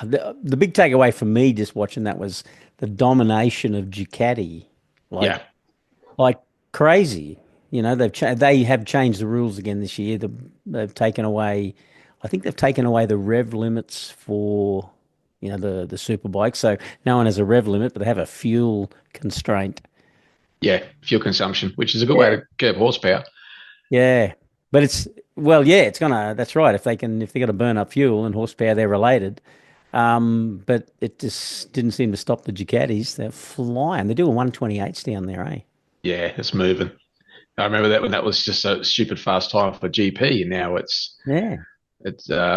the big takeaway for me just watching that was the domination of Ducati, like Yeah, like crazy. They have changed the rules again this year. They've taken away, I think they've taken away the rev limits for the super bikes. So no one has a rev limit, but they have a fuel constraint. yeah, fuel consumption, which is a good way Yeah. to curb horsepower. Yeah, but well, yeah, that's right. If they got to burn up fuel and horsepower, they're related. But it just didn't seem to stop the Ducatis. They're flying. They're doing 128s down there, eh? Yeah, it's moving. I remember that when that was just a stupid fast time for GP, and now Yeah.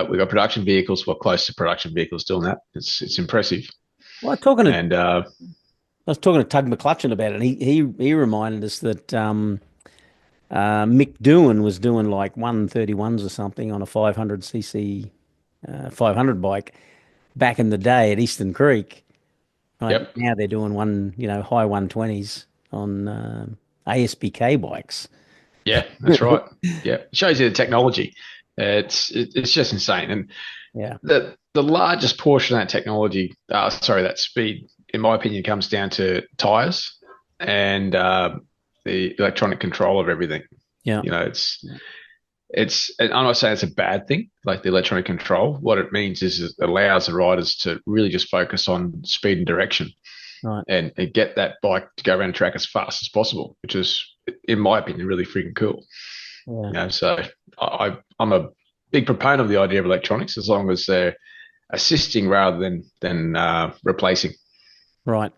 we've got production vehicles, well, close to production vehicles doing that. It's impressive. Well, And I was talking to Tug McClutchan about it, and he reminded us that Mick Doohan was doing like 131s or something on a 500cc 500 bike back in the day at Eastern Creek. Right yep, now they're doing high 120s on ASBK bikes. yeah, that's right. Yeah, it shows you the technology. It's just insane. And Yeah. the largest portion of that technology, that speed, in my opinion, comes down to tires and the electronic control of everything. Yeah. You know, and I'm not saying it's a bad thing, like the electronic control. What it means is it allows the riders to really just focus on speed and direction Right. and get that bike to go around the track as fast as possible, which is, in my opinion, really freaking cool. Yeah. So I'm a big proponent of the idea of electronics as long as they're assisting rather than replacing. Right.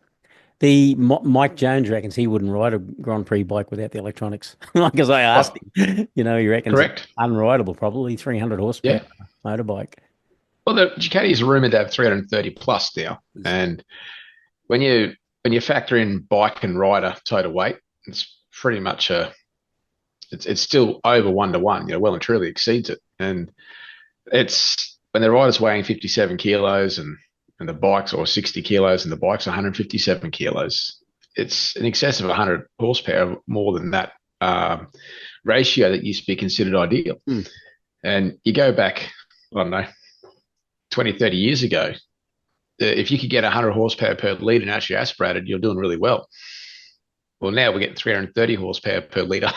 Mike Jones reckons he wouldn't ride a Grand Prix bike without the electronics. Because I asked Oh, him, he reckons it's correct. unrideable, probably 300 horsepower Yeah. motorbike. Well, the Ducati is rumored to have 330 plus now, and when you factor in bike and rider total weight, it's pretty much it's still over 1 to 1. Well and truly exceeds it, and it's when the rider's weighing 57 kilos and the bikes or 60 kilos and the bike's 157 kilos. It's in excess of 100 horsepower more than that ratio that used to be considered ideal. Hmm. And you go back, I don't know, 20, 30 years ago, if you could get 100 horsepower per litre naturally aspirated, you're doing really well. Well, now we're getting 330 horsepower per litre.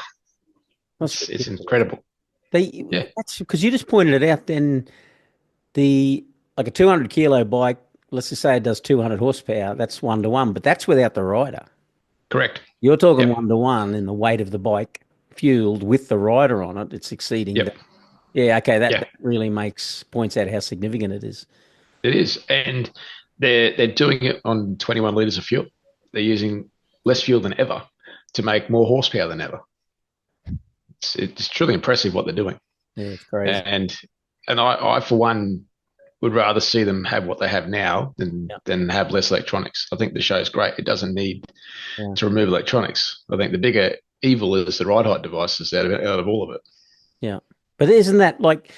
That's It's ridiculous. incredible. Yeah, That's because you just pointed it out. Then the like a 200 kilo bike, let's just say it does 200 horsepower. That's 1 to 1, but that's without the rider. correct. You're talking Yep, 1 to 1 in the weight of the bike fueled with the rider on it. It's exceeding yep, that. Yeah, okay, yeah. that really points out how significant it is. It is, and they're doing it on 21 liters of fuel. They're using less fuel than ever to make more horsepower than ever. It's truly impressive what they're doing, Yeah, it's crazy. and I for one would rather see them have what they have now Yeah, than have less electronics. I think the show is great. It doesn't need yeah, to remove electronics. I think the bigger evil is the ride height devices out of all of it. yeah. But isn't that like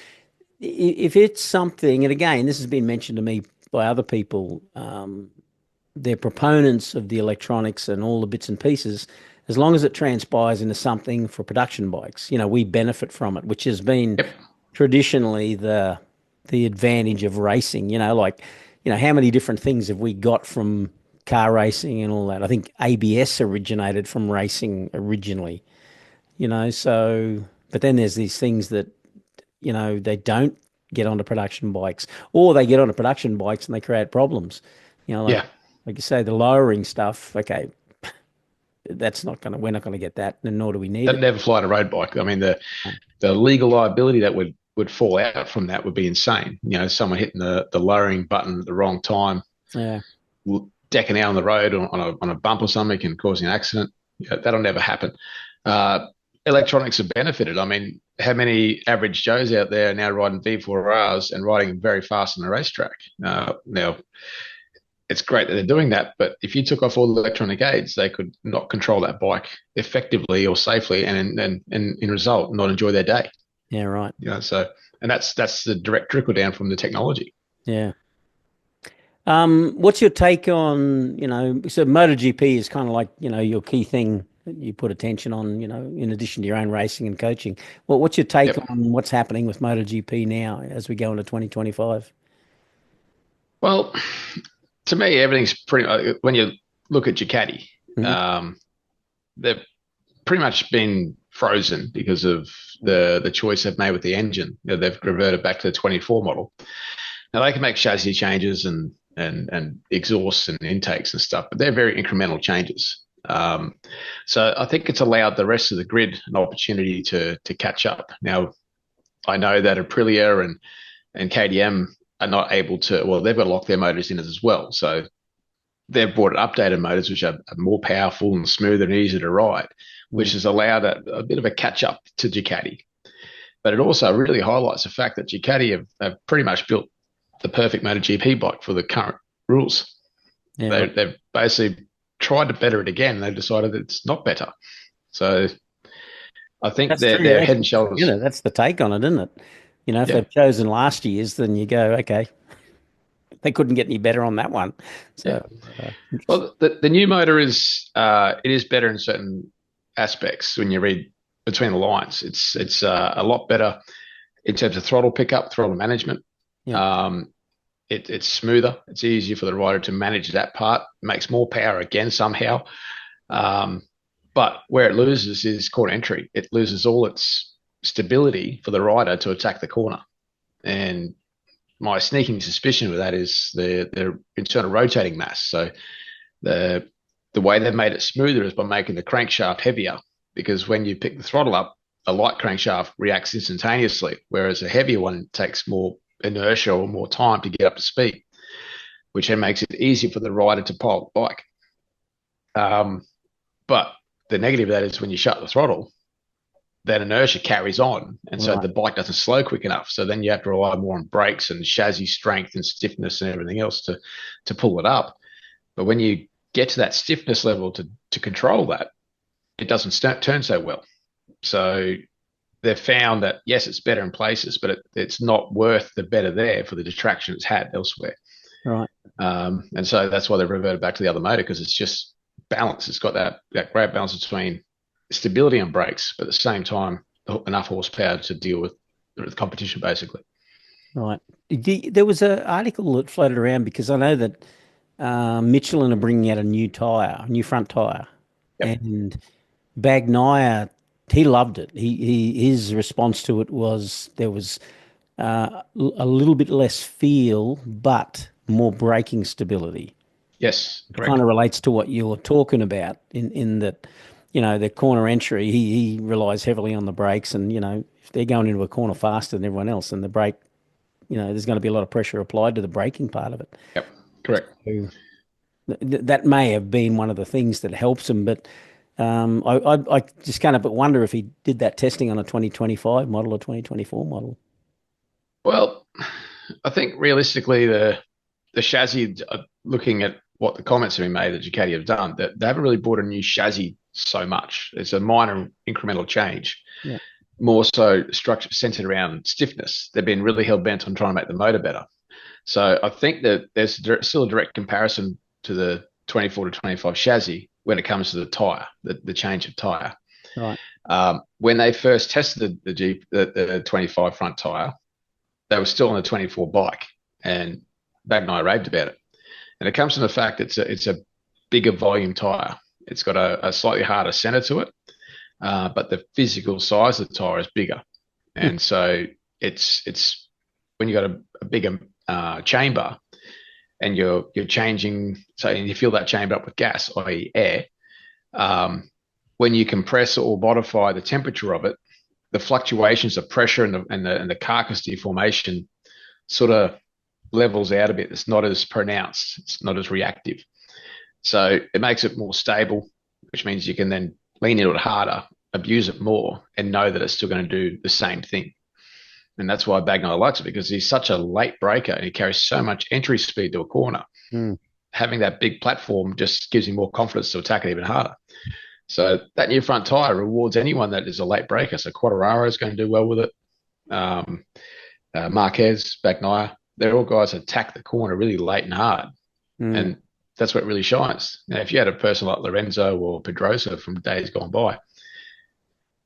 if it's something, and again, this has been mentioned to me by other people, they're proponents of the electronics and all the bits and pieces, as long as it transpires into something for production bikes, we benefit from it, which has been Yep. traditionally the advantage of racing. Like, how many different things have we got from car racing and all that? I think ABS originated from racing originally, so but then there's these things that, they don't get onto production bikes, or they get onto production bikes and they create problems. Like Yeah. you say, the lowering stuff, okay, we're not gonna get that, and nor do we need That'd it. never fly on a road bike. I mean, the legal liability that would fall out from that would be insane. Someone hitting the lowering button at the wrong time, Yeah. decking out on the road on a bump or something and causing an accident. That'll never happen. Uh, Electronics have benefited. I mean, how many average Joes out there are now riding V4Rs and riding very fast on the racetrack? Now, it's great that they're doing that, but if you took off all the electronic aids, they could not control that bike effectively or safely, and in result, not enjoy their day. Yeah, right. So and that's the direct trickle down from the technology. Yeah. What's your take on, so MotoGP is kind of like, your key thing that you put attention on, in addition to your own racing and coaching. Well, what's your take Yep. on what's happening with MotoGP now as we go into 2025? Well, to me, everything's pretty. When you look at Ducati, Mhm. um, they've pretty much been frozen because of the choice they've made with the engine. They've reverted back to the 24 model. Now they can make chassis changes and exhausts and intakes and stuff, but they're very incremental changes. So I think it's allowed the rest of the grid an opportunity to catch up. Now I know that Aprilia and KTM are not able to. Well, they've got to lock their motors in as well. So they've brought updated motors which are more powerful and smoother and easier to ride, which Mm. has allowed a bit of a catch up to Ducati. But it also really highlights the fact that Ducati have pretty much built the perfect MotoGP bike for the current rules. Yeah, right. They've basically tried to better it again. And they've decided that it's not better. So I think That's true. they're Yeah, head and shoulders. that's the take on it, isn't it? If Yeah, they've chosen last year's, then you go, okay, they couldn't get any better on that one. yeah. So, interesting. Well, the new motor is it is better in certain aspects when you read between the lines. It's a lot better in terms of throttle pickup, throttle management. Yeah, Um, it's smoother. It's easier for the rider to manage that part. Makes more power again somehow. Um, but where it loses is corner entry. It loses all its stability for the rider to attack the corner. And my sneaking suspicion with that is the internal rotating mass. So the the way they've made it smoother is by making the crankshaft heavier, because when you pick the throttle up, a light crankshaft reacts instantaneously, whereas a heavier one takes more inertia or more time to get up to speed, which then makes it easier for the rider to pilot the bike. But the negative of that is when you shut the throttle, that inertia carries on, and so right. the bike doesn't slow quick enough. So then you have to rely more on brakes and chassis strength and stiffness and everything else to pull it up. But when you get to that stiffness level to control that, it doesn't turn so well. So they've found that yes, it's better in places, but it's not worth the better there for the detraction it's had elsewhere. Right. And so that's why they've reverted back to the other motor, because it's just balance. It's got that great balance between stability and brakes, but at the same time enough horsepower to deal with the competition basically. Right. There was an article that floated around because I know that Michelin are bringing out a new tire, a new front tire, Yep. and Bagnaia, he loved it. His response to it was there was a little bit less feel, but more braking stability. Yes. It kind Correct. of relates to what you're talking about in that, the corner entry, he relies heavily on the brakes, and if they're going into a corner faster than everyone else, and the brake, there's going to be a lot of pressure applied to the braking part of it. Yep. Correct. So that may have been one of the things that helps him, but I just kind of but wonder if he did that testing on a 2025 model or 2024 model. Well, I think realistically, the chassis, looking at what the comments have been made that Ducati have done, that they haven't really brought a new chassis so much. It's a minor incremental change, Yeah. more so structure centered around stiffness. They've been really hell bent on trying to make the motor better. So I think that there's still a direct comparison to the 24 to 25 chassis when it comes to the tire, the change of tire. Right. When they first tested the 25 front tire, they were still on the 24 bike, and Bagnaia raved about it. And it comes from the fact that it's a bigger volume tire. It's got a slightly harder center to it, but the physical size of the tire is bigger, Hmm. and so it's when you got a bigger chamber and you're changing, so you fill that chamber up with gas, i.e., air. Um, when you compress or modify the temperature of it, the fluctuations of pressure and the carcass deformation sort of levels out a bit. It's not as pronounced. It's not as reactive. So it makes it more stable, which means you can then lean into it harder, abuse it more, and know that it's still going to do the same thing. And that's why Bagnaia likes it, because he's such a late breaker and he carries so much entry speed to a corner. Hmm. Having that big platform just gives him more confidence to attack it even harder. So that new front tire rewards anyone that is a late breaker. So Quattararo is going to do well with it. Um, Marquez, Bagnaia, they're all guys that attack the corner really late and hard. Hmm. And that's what really shines. Now, if you had a person like Lorenzo or Pedrosa from days gone by,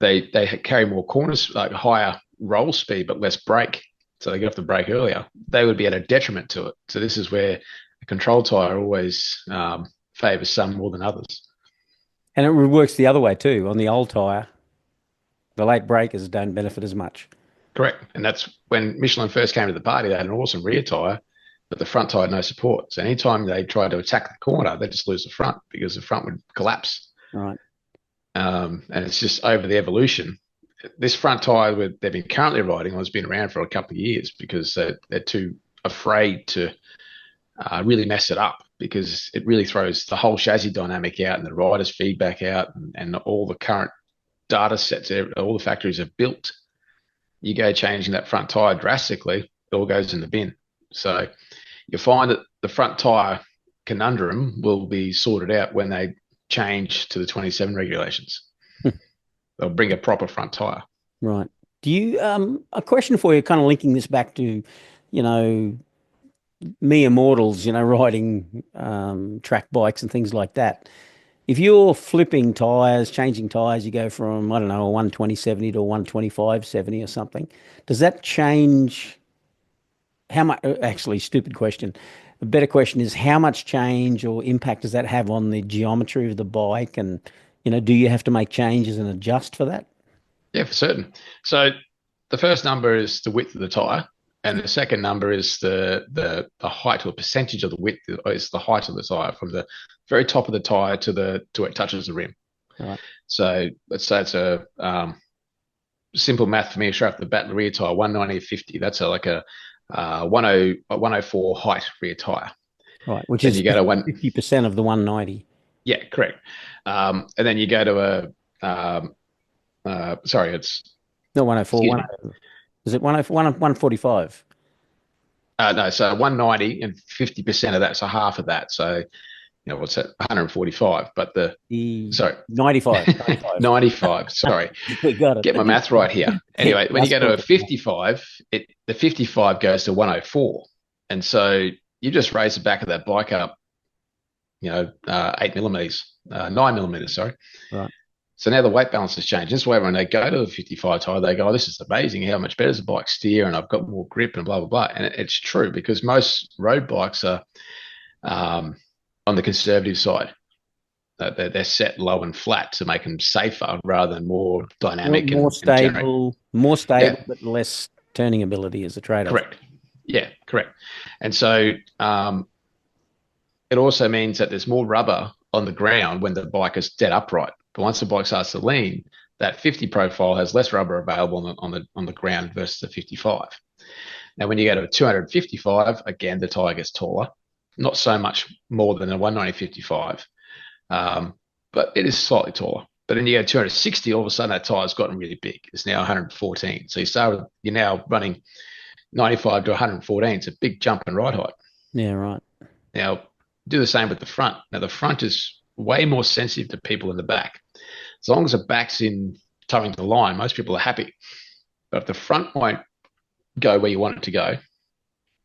they carry more corners, like higher roll speed, but less brake. so they get off the brake earlier, they would be at a detriment to it. So this is where a control tyre always favours some more than others. And it works the other way too. On the old tyre, the late breakers don't benefit as much. Correct. And that's when Michelin first came to the party, they had an awesome rear tyre, but the front tyre had no support. So anytime they tried to attack the corner, they just lose the front because the front would collapse. Right. And it's just over the evolution. This front tyre they've been currently riding has been around for a couple of years because they're too afraid to really mess it up, because it really throws the whole chassis dynamic out and the rider's feedback out, and all the current data sets all the factories have built. You go changing that front tyre drastically, it all goes in the bin. So you'll find that the front tyre conundrum will be sorted out when they change to the 27 regulations. They'll bring a proper front tyre. Right. Do you, a question for you, kind of linking this back to, mere mortals, riding track bikes and things like that. If you're flipping tires, changing tires, you go from, I don't know, a 120/70 to a 125/70 or something. Does that change how much? Actually, stupid question. A better question is, how much change or impact does that have on the geometry of the bike? And, do you have to make changes and adjust for that? Yeah, for certain. So the first number is the width of the tyre, and the second number is the height, or percentage of the width is the height of the tyre from the very top of the tyre to where it touches the rim. Right. So let's say it's a simple math for me straight off the bat. The rear tyre 190/50. That's like a 104 height rear tyre. Right, which Then is you go to 50% of the 190. Yeah, correct. And then you go to sorry, it's No, 104. excuse me. Is it 104, 145? No, so 190 and 50% of that, so half of that. So, what's that? 145. But sorry, 95. 95. Sorry, We got get it. my math right here. Anyway, when you go to a 55, the 55 goes to 104, and so you just raise the back of that bike up, 8 millimeters, 9 millimeters. Sorry. Right. So now the weight balance has changed. This way, when they go to the 55 tyre, they go, oh, this is amazing. How much better does the bike steer? And I've got more grip and blah, blah, blah. And it's true, because most road bikes are on the conservative side. They're set low and flat to make them safer rather than more dynamic. More stable, Yeah. but less turning ability as a trade-off. Correct. Yeah, correct. And so it also means that there's more rubber on the ground when the bike is dead upright. But once the bike starts to lean, that 50 profile has less rubber available on the ground versus the 55. Now, when you go to a 255, again, the tyre gets taller, not so much more than a 190/55, but it is slightly taller. But then you go to 260, all of a sudden that tyre's gotten really big. It's now 114. So you're now running 95 to 114. It's a big jump in ride height. Yeah, right. Now, do the same with the front. Now, the front is way more sensitive to people in the back. As long as the back's in towing the line, most people are happy. But if the front won't go where you want it to go,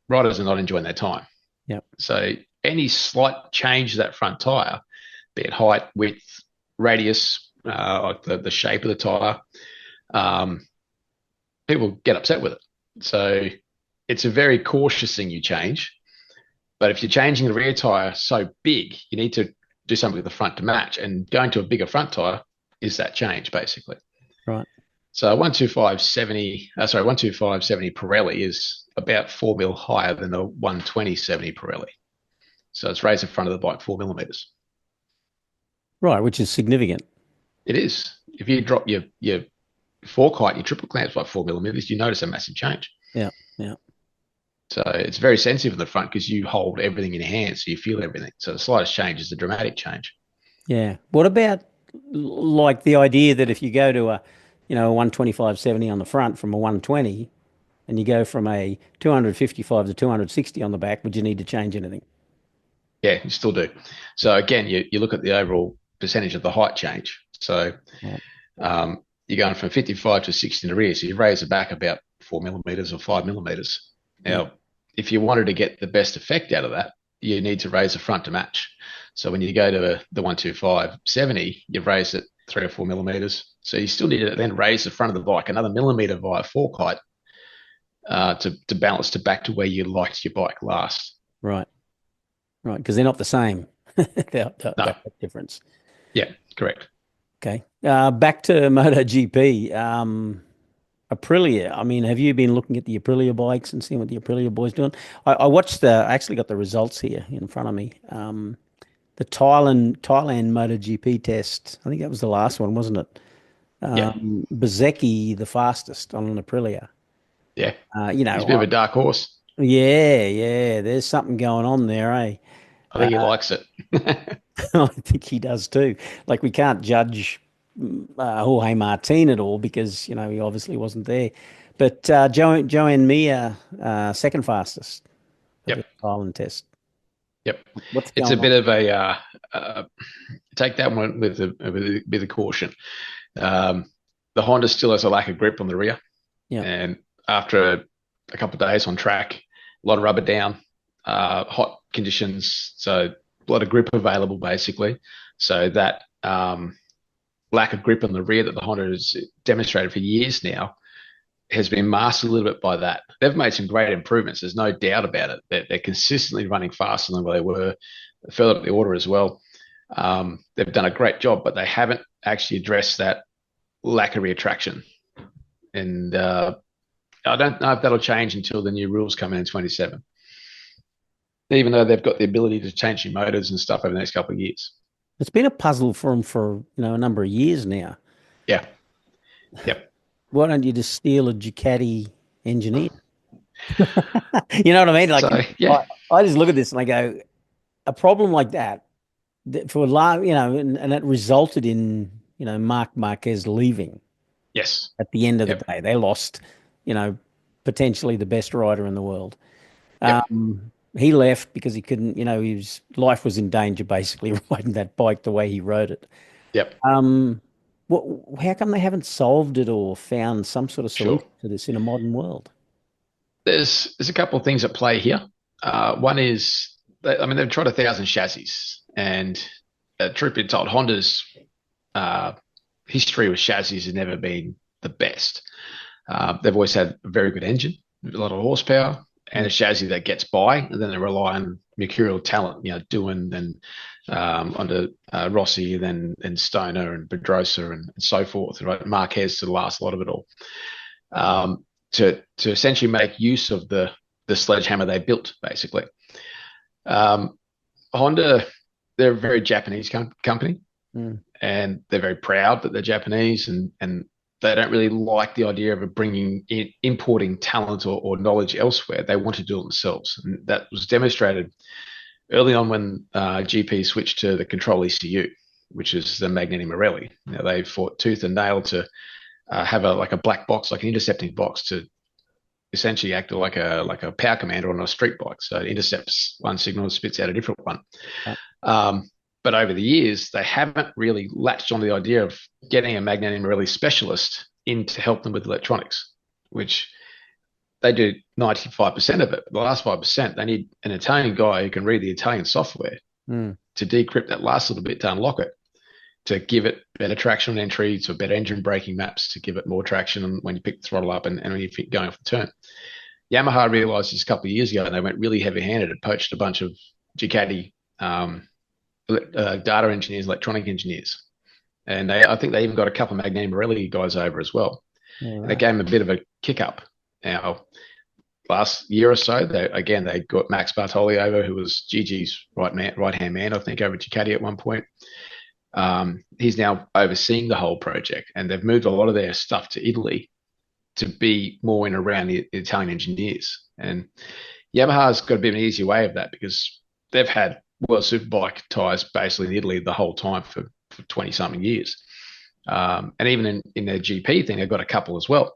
riders are not enjoying their time. Yep. So any slight change to that front tyre, be it height, width, radius, like the shape of the tyre, people get upset with it. So it's a very cautious thing you change. But if you're changing the rear tyre so big, you need to do something with the front to match. And going to a bigger front tyre is that change, basically. Right. So 125/70 Pirelli is about 4 mil higher than the 120/70 Pirelli. So it's raised the front of the bike 4 millimeters. Right, which is significant. It is. If you drop your fork height, your triple clamps by 4 millimeters, you notice a massive change. Yeah, yeah. So it's very sensitive in the front because you hold everything in your hands, so you feel everything. So the slightest change is a dramatic change. Yeah. What about like the idea that if you go to a 125/70 on the front from a 120, and you go from a 255 to 260 on the back, would you need to change anything? Yeah, you still do. So again, you look at the overall percentage of the height change. So you're going from 55 to 60 in the rear, so you raise the back about 4 millimeters or 5 millimeters. Now, if you wanted to get the best effect out of that, you need to raise the front to match. So when you go to the 125/70, you've raised it 3 or 4 millimeters. So you still need to then raise the front of the bike another millimeter via fork height to balance to back to where you liked your bike last. Right. Right. Because they're not the same. No, That difference. yeah, correct. Okay. Back to MotoGP. Aprilia. I mean, have you been looking at the Aprilia bikes and seeing what the Aprilia boys doing? I watched I actually got the results here in front of me. The Thailand MotoGP test. I think that was the last one, wasn't it? Yeah, Bezecchi, the fastest on an Aprilia. yeah. You He's a know, bit of a dark horse. yeah, yeah. There's something going on there, eh? I think he likes it. I think he does too. Like we can't judge Jorge Martin at all because he obviously wasn't there. But Joanne Mir, second fastest of the Yep, Ireland test. yep. What's It's a going on? bit of a take that one with a bit of caution. Um, the Honda still has a lack of grip on the rear, Yeah, and after a couple of days on track, a lot of rubber down, hot conditions, so a lot of grip available basically. So that lack of grip on the rear that the Honda has demonstrated for years now has been masked a little bit by that. They've made some great improvements. There's no doubt about it. They're consistently running faster than they were further up the order as well. They've done a great job, but they haven't actually addressed that lack of rear traction. And I don't know if that'll change until the new rules come in 27, even though they've got the ability to change new motors and stuff over the next couple of years. it's been a puzzle for him for a number of years now. Yeah. Yep. Why don't you just steal a Ducati engineer? You know what I mean? So, Like I, yeah. I just look at this and I go, a problem like that for and it resulted in Mark Marquez leaving Yes. at the end of the Yep. day. They lost, you know, potentially the best rider in the world. Yep. He left because he couldn't, his life was in danger basically riding that bike the way he rode it. Yep. Um, what, how come they haven't solved it or found some sort of Sure. solution to this in a modern world? There's a couple of things at play here. One is, I mean, they've tried 1,000 chassis, and truth be told, Honda's uh, history with chassis has never been the best. They've always had a very good engine, a lot of horsepower, and Mm. a chassis that gets by, and then they rely on mercurial talent, Doohan and onto Rossi, then and Stoner and Pedrosa and so forth, right? Marquez to the last lot of it all. To essentially make use of the sledgehammer they built, basically. Um, Honda, they're a very Japanese company, Mm. and they're very proud that they're Japanese, and they don't really like the idea of bringing importing talent or knowledge elsewhere. They want to do it themselves, and that was demonstrated early on when GP switched to the control ECU, which is the Magneti Marelli. They fought tooth and nail to have a black box, like an intercepting box, to essentially act like a power commander on a street bike. So it intercepts one signal and spits out a different one. Uh, But over the years, they haven't really latched on the idea of getting a Magneti Marelli specialist in to help them with electronics, which they do 95% of it. The last 5%, they need an Italian guy who can read the Italian software mm. to decrypt that last little bit to unlock it, to give it better traction on entry, to better engine braking maps, to give it more traction when you pick the throttle up and when you're going off the turn. Yamaha realized this a couple of years ago, and they went really heavy-handed and poached a bunch of Ducati data engineers, electronic engineers. And I think they even got a couple of Magneti Marelli guys over as well. All And it right. gave them a bit of a kick up. Now, last year or so, they got Max Bartoli over, who was Gigi's right hand man, I think, over Ducati at one point. He's now overseeing the whole project, and they've moved a lot of their stuff to Italy to be more in around the Italian engineers. And Yamaha's got a bit of an easier way of that because they've had World Superbike tyres basically in Italy the whole time for 20 something years. And even in their GP thing, they've got a couple as well.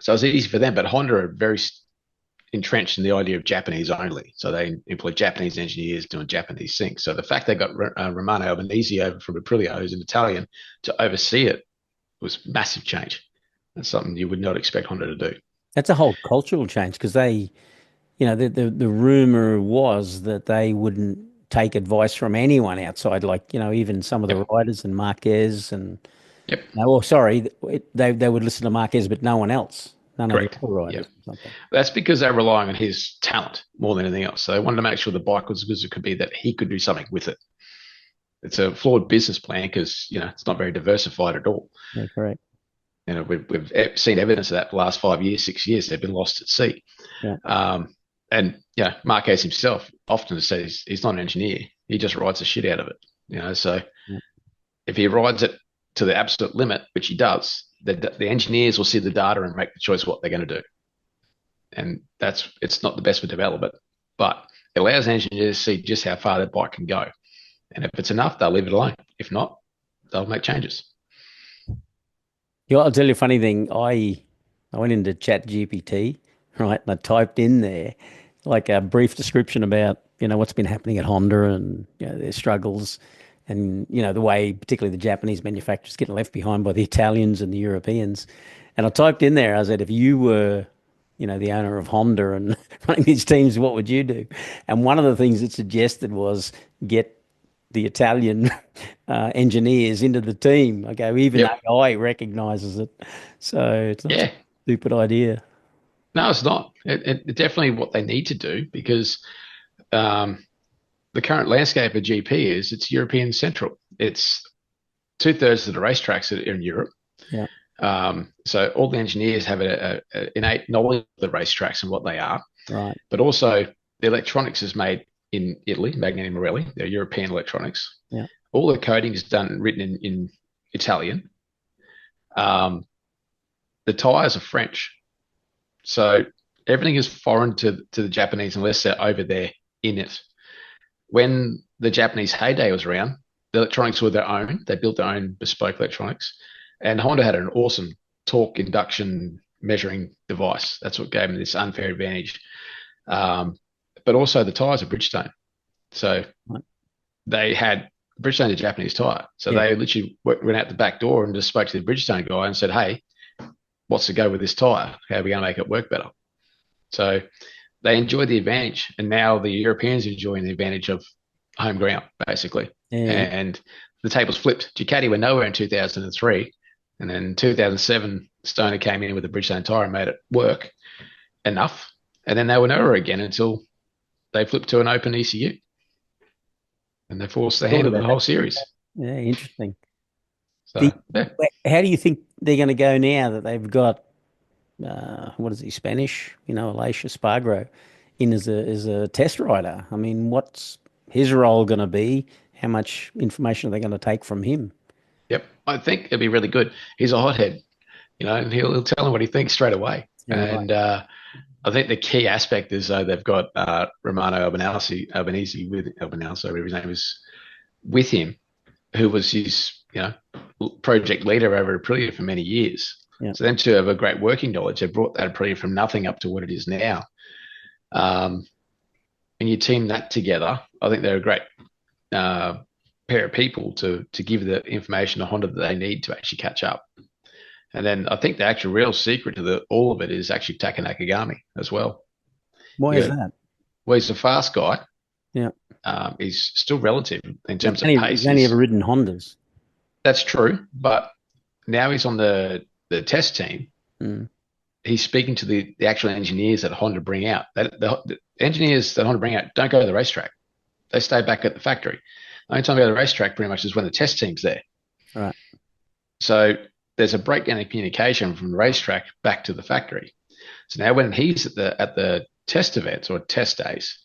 So it's easy for them, but Honda are very entrenched in the idea of Japanese only. So they employ Japanese engineers doing Japanese things. So the fact they got Romano Albanese over from Aprilia, who's an Italian, to oversee it was massive change. That's something you would not expect Honda to do. That's a whole cultural change because the rumor was that they wouldn't take advice from anyone outside, like, even some of the Yep. riders and Marquez and Yep. no, well, sorry, they would listen to Marquez, but no one else. none of the Correct. other Yeah. riders or something. That's because they're relying on his talent more than anything else. So they wanted to make sure the bike was as good as it could be, that he could do something with it. It's a flawed business plan because, it's not very diversified at all. Yeah, correct. We've seen evidence of that for the last 5 years, 6 years. They've been lost at sea. Yeah. And Marquez himself often says he's not an engineer. He just rides the shit out of it. So Yeah. if he rides it to the absolute limit, which he does, the engineers will see the data and make the choice what they're going to do. And it's not the best for development, but it allows engineers to see just how far their bike can go. And if it's enough, they'll leave it alone. If not, they'll make changes. Yeah, I'll tell you a funny thing. I went into Chat GPT, right, and I typed in there like a brief description about, what's been happening at Honda and, their struggles and, the way particularly the Japanese manufacturers getting left behind by the Italians and the Europeans. And I typed in there, I said, if you were, the owner of Honda and running these teams, what would you do? And one of the things it suggested was get the Italian engineers into the team. Okay, even Yep. AI recognizes it, so it's not a Yeah. stupid idea. No, it's not. It's definitely what they need to do because um, the current landscape of GP is it's European central. It's two-thirds of the racetracks are in Europe. Yeah, So all the engineers have a innate knowledge of the racetracks and what they are, right. but also the electronics is made in Italy, Magneti Marelli. They're European electronics. Yeah, All the coding is written in Italian. Um, the tires are French, so everything is foreign to the Japanese unless they're over there in it. When the Japanese heyday was around, the electronics were their own. They built their own bespoke electronics, and Honda had an awesome torque induction measuring device. That's what gave them this unfair advantage. Um, but also the tires are Bridgestone, so right. they had Bridgestone a Japanese tire. So Yeah, they literally went out the back door and just spoke to the Bridgestone guy and said, "Hey, what's the go with this tire? How are we going to make it work better?" So they enjoyed the advantage, and now the Europeans are enjoying the advantage of home ground, basically. yeah, And the tables flipped. Ducati were nowhere in 2003, and then 2007, Stoner came in with a Bridgestone tire and made it work enough, and then they were nowhere again until they flipped to an open ECU, and they forced the thought hand of the about that. whole series. Yeah, interesting. So The yeah, How do you think they're going to go now that they've got what is he, Spanish? Alicia Spargro in as a test rider. I mean, what's his role going to be? How much information are they going to take from him? yep. I think it'd be really good. He's a hothead, and he'll tell him what he thinks straight away. Yeah, right. And I think the key aspect is they've got Romano Albanese with Albanese, whatever his name is, with him, who was his project leader over Aprilia for many years. Yeah, So them two have a great working knowledge. They brought that Aprilia from nothing up to what it is now. Um, and you team that together, I think they're a great uh, pair of people to give the information to Honda that they need to actually catch up. And then I think the actual real secret to all of it is actually Taka Nakagami as well. why is You got, that? well, he's a fast guy. Yeah, He's still relative in terms of he's pace. only ever ridden Hondas. That's true, but now he's on the test team. Mm, He's speaking to the actual engineers that Honda bring out. The engineers that Honda bring out don't go to the racetrack. They stay back at the factory. The only time they go to the racetrack pretty much is when the test team's there. right. So there's a breakdown in communication from the racetrack back to the factory. So now when he's at the test events or test days,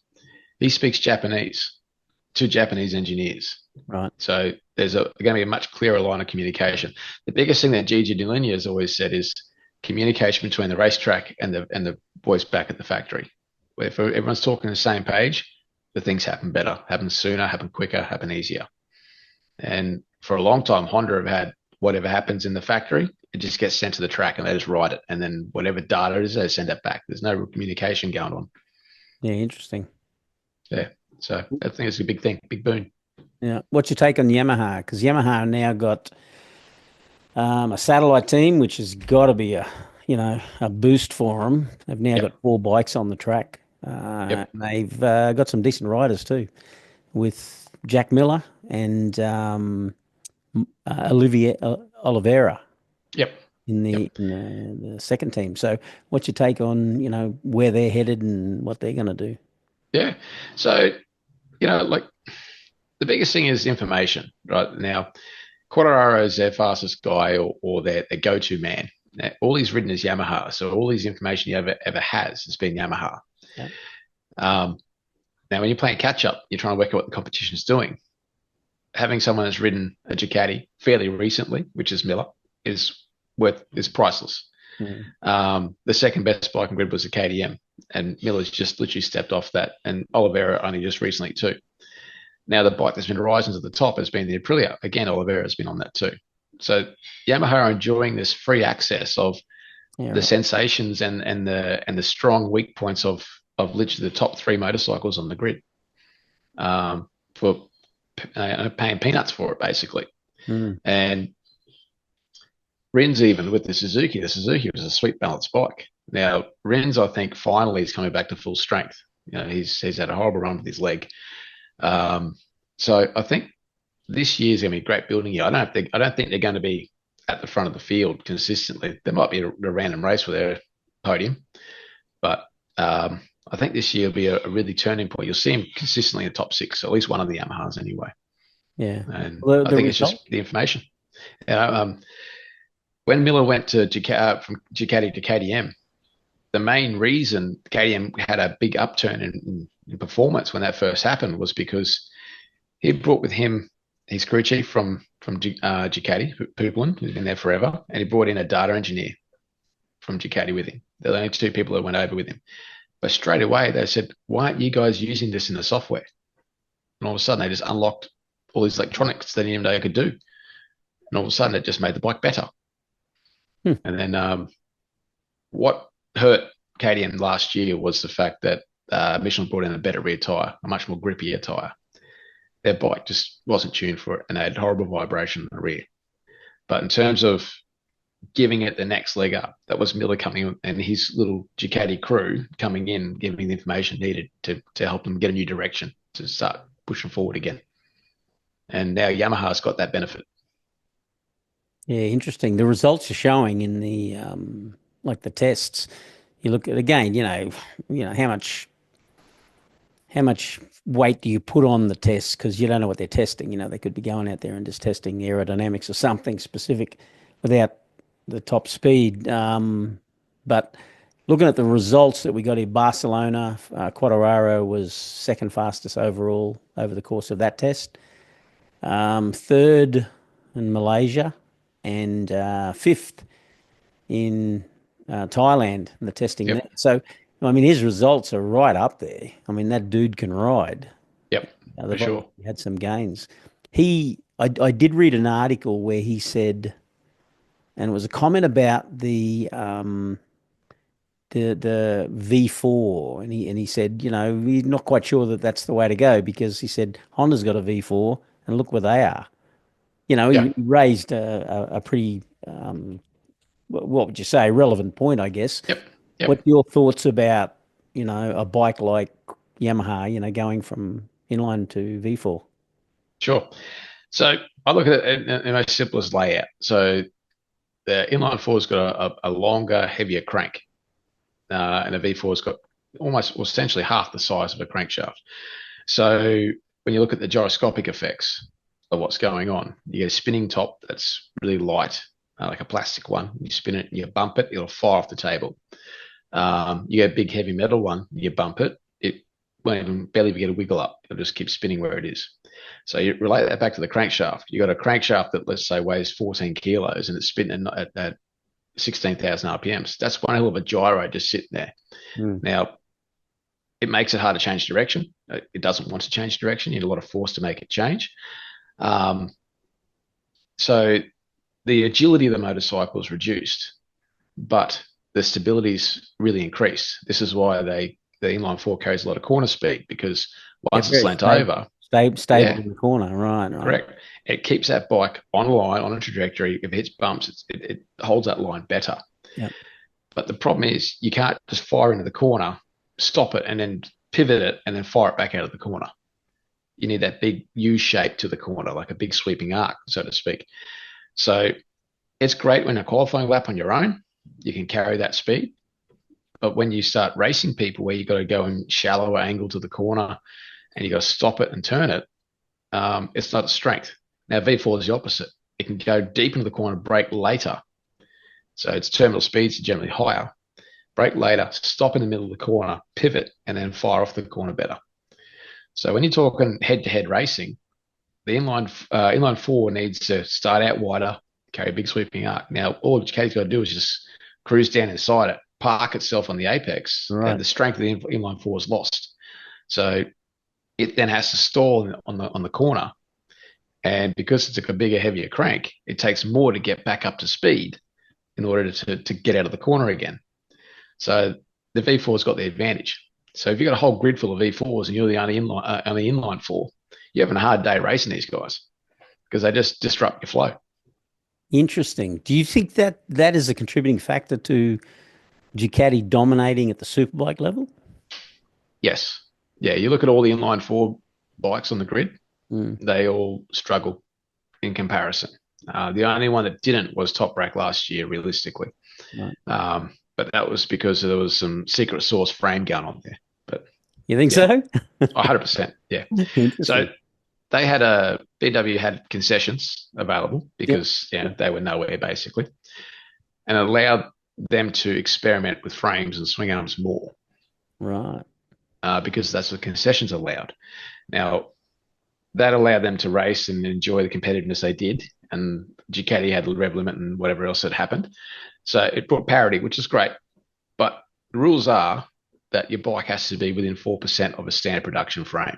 he speaks Japanese to Japanese engineers. Right. So there's going to be a much clearer line of communication. The biggest thing that Gigi Dall'Igna has always said is communication between the racetrack and the boys back at the factory. Where if everyone's talking the same page, the things happen better, happen sooner, happen quicker, happen easier. And for a long time, Honda have had whatever happens in the factory, it just gets sent to the track and they just write it. And then whatever data is, they send it back. There's no real communication going on. Yeah, interesting. Yeah. So I think it's a big thing, big boon. Yeah. What's your take on Yamaha? Because Yamaha now got a satellite team, which has got to be a boost for them. They've now got Yep. four bikes on the track. Yep. And they've got some decent riders too, with Jack Miller and Olivier Oliveira. Yep. in Yep. the second team. So, what's your take on where they're headed and what they're going to do? Yeah. So, like the biggest thing is information, right? Now, Quartararo is their fastest guy or their go-to man. Now, all he's ridden is Yamaha, so all his information he ever has been Yamaha. Yeah. Um, Now, when you're playing catch-up, you're trying to work out what the competition is doing. Having someone that's ridden a Ducati fairly recently, which is Miller, is priceless. Mm. The second best bike in grid was the KTM, and Miller's just literally stepped off that, and Oliveira only just recently too. Now the bike that's been rising to the top has been the Aprilia. Again, Oliveira has been on that too. So Yamaha are enjoying this free access of Yeah, the right. sensations and the strong weak points of literally the top three motorcycles on the grid, for paying peanuts for it basically. Mm. And Rins, even with the Suzuki was a sweet balanced bike. Now Rins, I think, finally is coming back to full strength. He's had a horrible run with his leg. Um, so I think this year's going to be a great building year. I don't think they're going to be at the front of the field consistently. There might be a random race with their podium, but I think this year will be a really turning point. You'll see him consistently in the top six, at least one of the Yamahas anyway. Yeah. And Well, I the think it's result. just the information. You know, when Miller went from Ducati to KTM, the main reason KTM had a big upturn in performance when that first happened was because he brought with him his crew chief from Ducati, Poopelin, who's been there forever, and he brought in a data engineer from Ducati with him. They're the only two people that went over with him. But straight away they said, "Why aren't you guys using this in the software?" And all of a sudden they just unlocked all these electronics they didn't even know they could do. And all of a sudden it just made the bike better. Hmm. And then what hurt KTM last year was the fact that Michelin brought in a better rear tyre, a much more grippier tyre. Their bike just wasn't tuned for it, and they had horrible vibration in the rear. But in terms of giving it the next leg up, that was Miller coming in and his little Ducati crew coming in, giving the information needed to help them get a new direction to start pushing forward again. And now Yamaha's got that benefit. Yeah, interesting. The results are showing in the like the tests. You look at again, how much weight do you put on the tests because you don't know what they're testing. They could be going out there and just testing aerodynamics or something specific without the top speed. But looking at the results that we got in Barcelona, Quartararo was second fastest overall over the course of that test. Third in Malaysia, and fifth in Thailand in the testing there. Yep. So, I mean, his results are right up there. I mean, that dude can ride. Yep. For They've sure. obviously had some gains. I did read an article where he said, and it was a comment about the V4, and he said, he's not quite sure that that's the way to go because he said Honda's got a V4, and look where they are. He Yeah. raised a pretty, what would you say, relevant point, I guess. Yep. What's Yep. your thoughts about, a bike like Yamaha, going from inline to V4? Sure. So I look at it in the most simplest layout. So the inline four's got a longer, heavier crank, and the V4's got almost well, essentially half the size of a crankshaft. So when you look at the gyroscopic effects of what's going on, you get a spinning top that's really light, like a plastic one. You spin it, you bump it, it'll fly off the table. You get a big heavy metal one, you bump it, it won't even barely get a wiggle up. It'll just keep spinning where it is. So you relate that back to the crankshaft. You got a crankshaft that let's say weighs 14 kilos and it's spinning at 16,000 RPMs. That's one hell of a gyro just sitting there. Mm. Now, it makes it hard to change direction. It doesn't want to change direction. You need a lot of force to make it change. Um, so the agility of the motorcycle is reduced, but the stability is really increased. This is why the inline four carries a lot of corner speed because Yeah, once it's very lent stable, over, stable yeah, in the corner. Right, right. correct. It keeps that bike on line, on a trajectory. If it hits bumps, it holds that line better. Yeah, But the problem is you can't just fire into the corner, stop it, and then pivot it and then fire it back out of the corner. You need that big U shape to the corner, like a big sweeping arc, so to speak. So It's great when a qualifying lap on your own, you can carry that speed. But when you start racing people where you've got to go in shallower angle to the corner and you've got to stop it and turn it, it's not a strength. Now, V4 is the opposite. It can go deep into the corner, brake later. So its terminal speeds are generally higher. Brake later, stop in the middle of the corner, pivot, and then fire off the corner better. So when you're talking head-to-head racing, the inline four needs to start out wider, carry a big sweeping arc. Now, all Ducati's got to do is just cruise down inside it, park itself on the apex, and Right. the strength of the inline four is lost. So it then has to stall on the corner, and because it's a bigger, heavier crank, it takes more to get back up to speed in order to get out of the corner again. So the V4's got the advantage. So if you've got a whole grid full of V4s and you're the only inline four, you're having a hard day racing these guys because they just disrupt your flow. Interesting. Do you think that that is a contributing factor to Ducati dominating at the superbike level? Yes. Yeah, you look at all the inline four bikes on the grid, Mm, they all struggle in comparison. The only one that didn't was Top Rack last year, realistically. right. But that was because there was some secret sauce frame going on there. But You think yeah, so? 100%. Yeah. So Interesting. they had BMW had concessions available Yep. because they were nowhere basically, and it allowed them to experiment with frames and swing arms more Right. because that's what concessions allowed. Now that allowed them to race and enjoy the competitiveness they did, and Ducati had the rev limit and whatever else had happened. So it brought parity, which is great. But the rules are that your bike has to be within 4% of a standard production frame.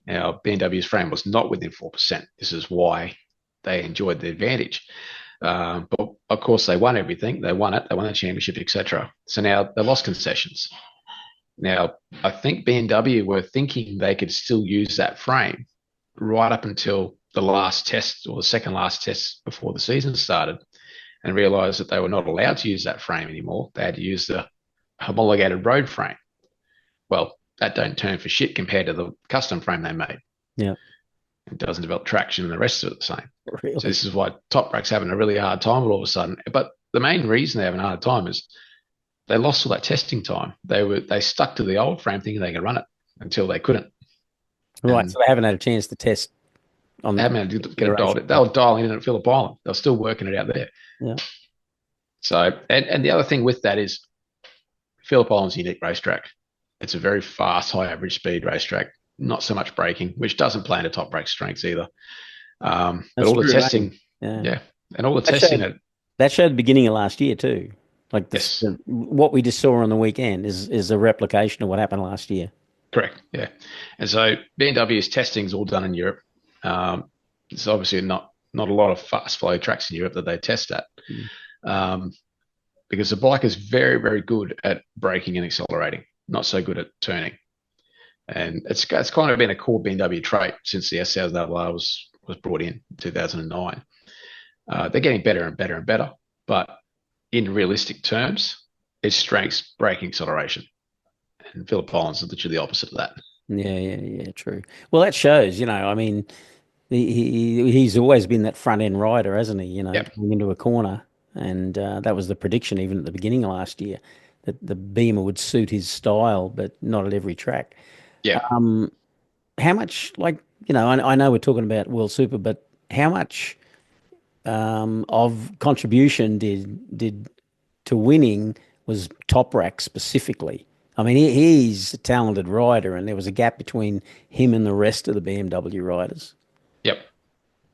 Now, BMW's frame was not within 4%. This is why they enjoyed the advantage. But of course, they won everything. They won it. They won the championship, etc. So now they lost concessions. Now, I think BMW were thinking they could still use that frame right up until the last test or the second last test before the season started and realized that they were not allowed to use that frame anymore. They had to use the homologated road frame. Well, that don't turn for shit compared to the custom frame they made. Yeah. It doesn't develop traction and the rest of it the same. So Really? this is why Top Rack's having a really hard time all of a sudden. But the main reason they're having a hard time is they lost all that testing time. They stuck to the old frame thinking they could run it until they couldn't. Right. And So they haven't had a chance to test they on haven't had to get it iteration. dialed. They were dialing in at Phillip Island. They're still working it out there. Yeah. So and the other thing with that is Phillip Island's a unique racetrack. It's a very fast, high average speed racetrack. Not so much braking, which doesn't play into Top Rack strengths either. But That's all the true, eh? testing, Yeah. yeah, and all the That testing showed that that showed the beginning of last year too. Like yes, what we just saw on the weekend is a replication of what happened last year. correct, yeah. And so BMW's testing is all done in Europe. It's obviously not a lot of fast flow tracks in Europe that they test at, Mm. um, because the bike is very very good at braking and accelerating, not so good at turning. And it's kind of been a core BMW trait since the S1000R was brought in 2009. They're getting better and better and better, but in realistic terms, its strengths braking acceleration, and Phillip Islands is literally the opposite of that. Yeah, yeah, yeah, true. Well, that shows, I mean, he's always been that front end rider, hasn't he? Yep, Coming into a corner, and that was the prediction even at the beginning of last year that the Beamer would suit his style, but not at every track. yep. Um, how much, like, I know we're talking about World Super, but how much of contribution did to winning was Top Rack specifically? I mean, he's a talented rider, and there was a gap between him and the rest of the BMW riders. Yep.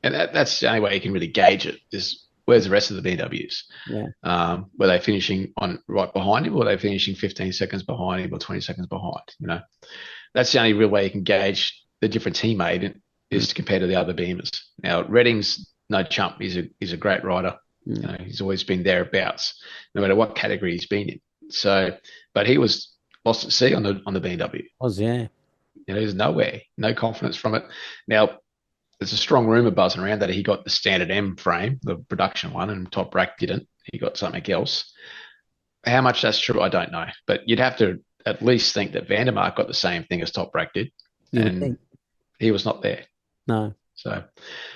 And that's the only way you can really gauge it is where's the rest of the BMWs? Yeah, Were they finishing on right behind him, or were they finishing 15 seconds behind him, or 20 seconds behind? That's the only real way you can gauge the difference he made mm, is to compare to the other Beamers. Now, Redding's no chump. He's a great rider. mm. He's always been thereabouts, no matter what category he's been in. So, but he was lost at sea on the BMW. Was yeah, There's nowhere, no confidence from it. Now, there's a strong rumor buzzing around that he got the standard M frame, the production one, and Top Rack didn't. He got something else. How much that's true, I don't know. But you'd have to at least think that Vandermark got the same thing as Top Rack did, you would and think. he was not there. No. So,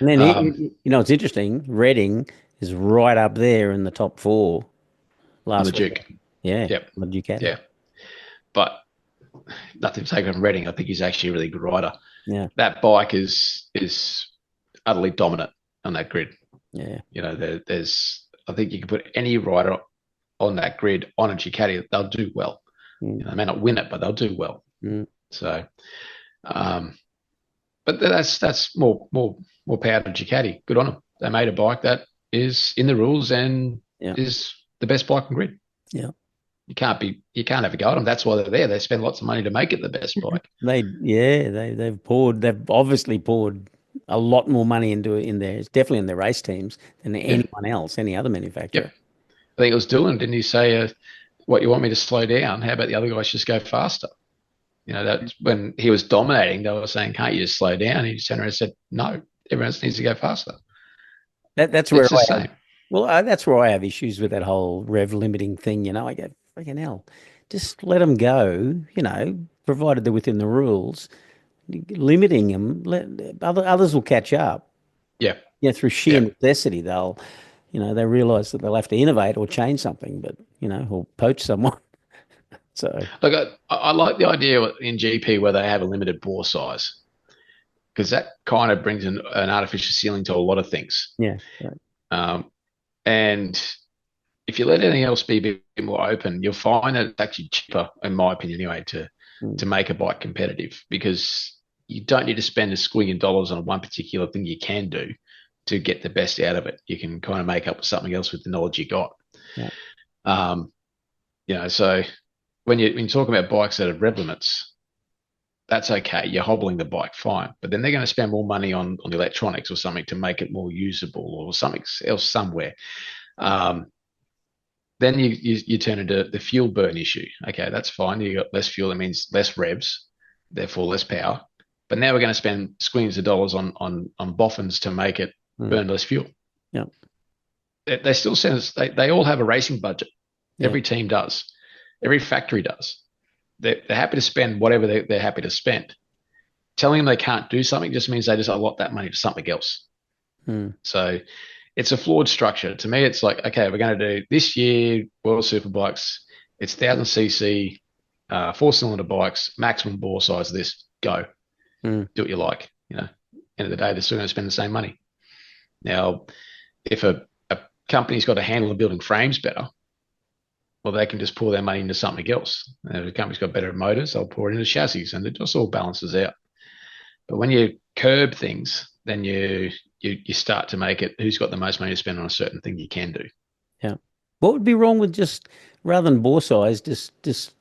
And then um, it's interesting. Reading, is right up there in the top four on the last Duke. weekend. Yeah, Yep. the Ducati. Yeah. But nothing taken from Reading. I think he's actually a really good rider. Yeah, That bike is utterly dominant on that grid. yeah. There's I think you can put any rider on that grid on a Ducati, they'll do well. Mm, They may not win it, but they'll do well. mm, So, um, but that's more power to Ducati. Good on them. They made a bike that is in the rules and yeah, is the best bike on grid. yeah. You can't have a go at them. That's why they're there. They spend lots of money to make it the best bike. They've obviously poured a lot more money into it in there. It's definitely in the race teams than Yeah. anyone else, any other manufacturer. Yep. I think it was Dylan. Didn't he say, "What you want me to slow down? How about the other guys just go faster?" That's when he was dominating. They were saying, "Can't you just slow down?" He just turned around and said, "No, everyone else needs to go faster." That's where It's the I have, same. well, that's where I have issues with that whole rev limiting thing. I go, freaking hell, just let them go, provided they're within the rules. Limiting them, others will catch up. Yeah, Through sheer yeah. necessity, they realize that they'll have to innovate or change something, but, or poach someone. So, Look, I like the idea in GP where they have a limited bore size because that kind of brings an artificial ceiling to a lot of things. yeah, right. Um, and if you let anything else be a bit more open, you'll find that it's actually cheaper, in my opinion, anyway, Mm, to make a bike competitive because you don't need to spend a squillion dollars on one particular thing you can do to get the best out of it. You can kind of make up something else with the knowledge you got. yeah, Um, so when you're talking about bikes that have rev limits, that's okay. You're hobbling the bike, fine. But then they're going to spend more money on the electronics or something to make it more usable or something else somewhere. Um, then you turn into the fuel burn issue. Okay, that's fine. You got less fuel. That means less revs, therefore less power. But now we're going to spend squillions of dollars on boffins to make it mm, burn less fuel. yeah, They still send us. They all have a racing budget. yeah, Every team does. Every factory does. They're happy to spend whatever they're happy to spend. Telling them they can't do something just means they just allot that money to something else. mm, So it's a flawed structure. To me, it's like, okay, we're going to do this year World Superbikes. It's 1,000cc, four-cylinder bikes, maximum bore size. This go mm, do what you like. End of the day, they're still going to spend the same money. Now, if a company's got to handle the building frames better, well, they can just pour their money into something else. And if a company's got better motors, they'll pour it into chassis, and it just all balances out. But when you curb things, then you start to make it who's got the most money to spend on a certain thing you can do. yeah. What would be wrong with just rather than bore size, just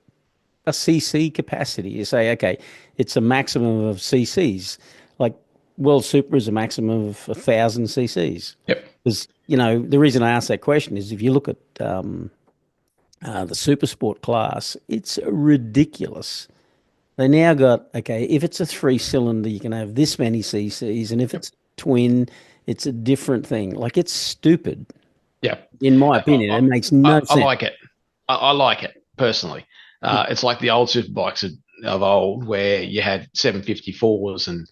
a CC capacity? You say, okay, it's a maximum of CCs. Like World Super is a maximum of 1,000 CCs. Yep. Because, the reason I ask that question is if you look at the super sport class, it's ridiculous. They now got, okay, if it's a three-cylinder, you can have this many CCs, and if Yep. it's twin, it's a different thing. Like, it's stupid, Yep. in my I, opinion. It makes no I sense. like it. I like it personally. It's like the old superbikes of old where you had 754s and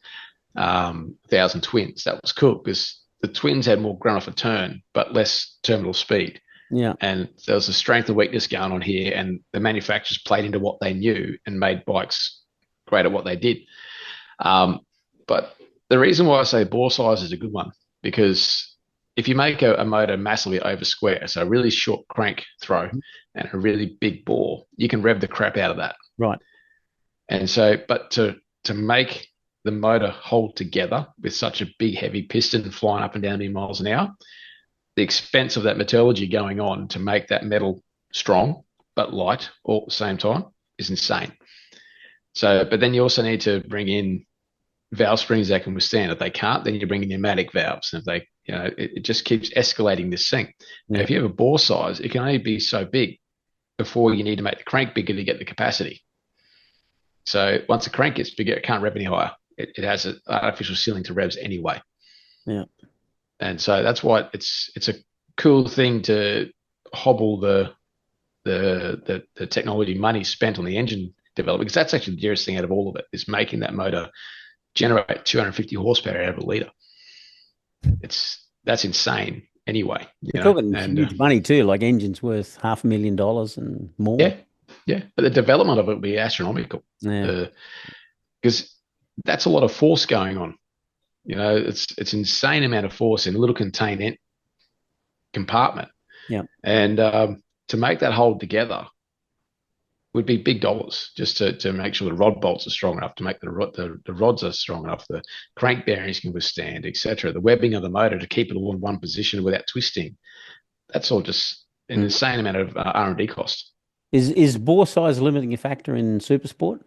1,000 twins. That was cool because the twins had more ground off a turn, but less terminal speed. Yeah, And there was a strength and weakness going on here, and the manufacturers played into what they knew and made bikes great at what they did. Um, but the reason why I say bore size is a good one, because if you make a motor massively over square, so a really short crank throw and a really big bore, you can rev the crap out of that. right. And so, but to make the motor hold together with such a big, heavy piston flying up and down in miles an hour, the expense of that metallurgy going on to make that metal strong but light all at the same time is insane. So, but then you also need to bring in valve springs that can withstand. If they can't, then you bring in pneumatic valves. And if they, it just keeps escalating this thing. Now, Yeah, if you have a bore size, it can only be so big before you need to make the crank bigger to get the capacity. So once the crank gets bigger, it can't rev any higher. It has an artificial ceiling to revs anyway. yeah, And so that's why it's a cool thing to hobble the technology money spent on the engine development, because that's actually the dearest thing out of all of it, is making that motor generate 250 horsepower out of a liter. That's insane. anyway, We're talking and huge money too, like engines worth $500,000 and more. yeah, yeah. But the development of it will be astronomical Yeah. because that's a lot of force going on. It's insane amount of force in a little contained compartment, Yeah. and to make that hold together would be big dollars just to make sure the rod bolts are strong enough to make the rods are strong enough, the crank bearings can withstand, etc. The webbing of the motor to keep it all in one position without twisting. That's all just an Mm. insane amount of R&D cost. Is bore size limiting a factor in super sport?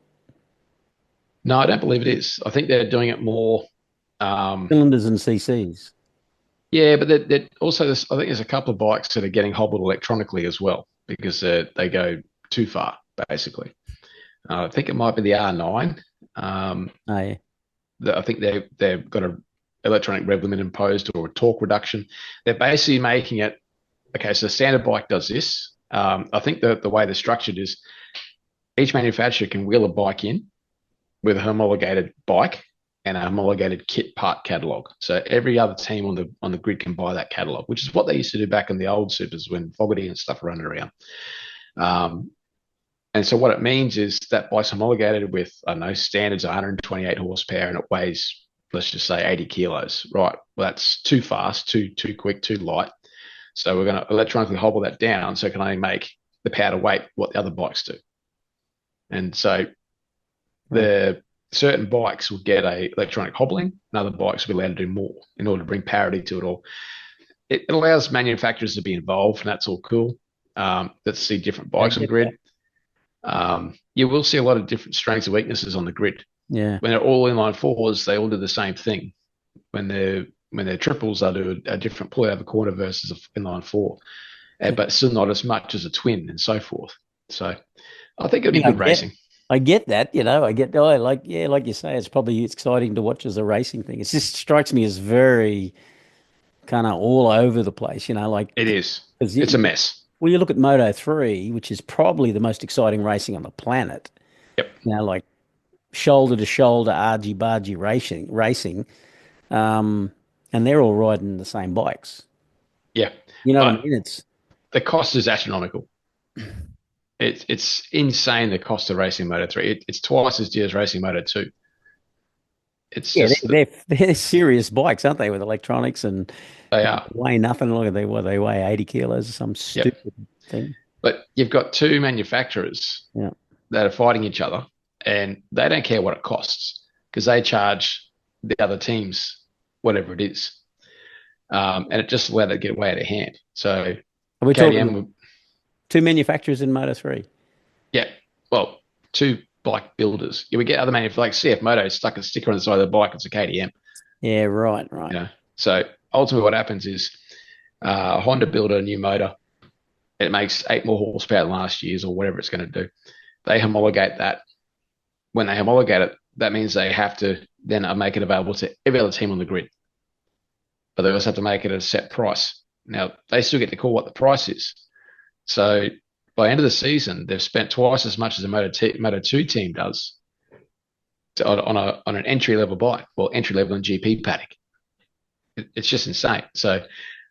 No, I don't believe it is. I think they're doing it more. Um, Cylinders and CCs. yeah, but also I think there's a couple of bikes that are getting hobbled electronically as well because they go too far, basically. I think it might be the R9. Um, Oh, yeah. I think they've got a electronic rev limit imposed or a torque reduction. They're basically making it okay. So the standard bike does this. I think the way they're structured is each manufacturer can wheel a bike in with a homologated bike and a homologated kit part catalog. So every other team on the grid can buy that catalog, which is what they used to do back in the old supers when Fogarty and stuff were running around. Um, and so what it means is that bike's homologated with, I don't know, standards 128 horsepower and it weighs, let's just say 80 kilos. Right. Well, that's too fast, too quick, too light. So we're going to electronically hobble that down so it can only make the power to weight what the other bikes do. And so Right. the certain bikes will get a electronic hobbling, and other bikes will be allowed to do more in order to bring parity to it all. It allows manufacturers to be involved, and that's all cool. Let's see different I bikes on the get that. grid. You will see a lot of different strengths and weaknesses on the grid. Yeah. When they're all inline fours, they all do the same thing. When they're triples, they'll do a different pull out of a corner versus an inline four, but still not as much as a twin and so forth. So I think it'll be mean, I good get, racing. I get that, I get, oh, like, yeah, like you say, it's probably exciting to watch as a racing thing. It just strikes me as very kind of all over the place, like, It is. because It's a mess. well, you look at Moto 3, which is probably the most exciting racing on the planet, Yep. like shoulder to shoulder, argy bargy racing, um, and they're all riding the same bikes. Yeah. You know what I But mean? It's the cost is astronomical. It's insane the cost of racing Moto 3. It's twice as dear as racing Moto 2. It's yeah, just they're serious bikes, aren't they? With electronics and they are. weigh nothing. Look at they weigh 80 kilos or some Yep. stupid thing. But you've got two manufacturers Yeah. that are fighting each other and they don't care what it costs because they charge the other teams whatever it is. And it just allowed them to get way out of hand. So Are we talking KTM, two manufacturers in Moto 3? yeah, well, two bike builders. Yeah, we get other manufacturers like CF Moto stuck a sticker on the side of the bike. It's a KTM. Yeah, right, right. So ultimately, what happens is Honda build a new motor. It makes 8 more horsepower than last year's or whatever it's going to do. They homologate that. When they homologate it, that means they have to then make it available to every other team on the grid. But they also have to make it at a set price. Now, they still get to call what the price is. So by the end of the season, they've spent twice as much as a Moto 2 team does on an entry level bike, well, entry level in GP paddock. It's just insane. So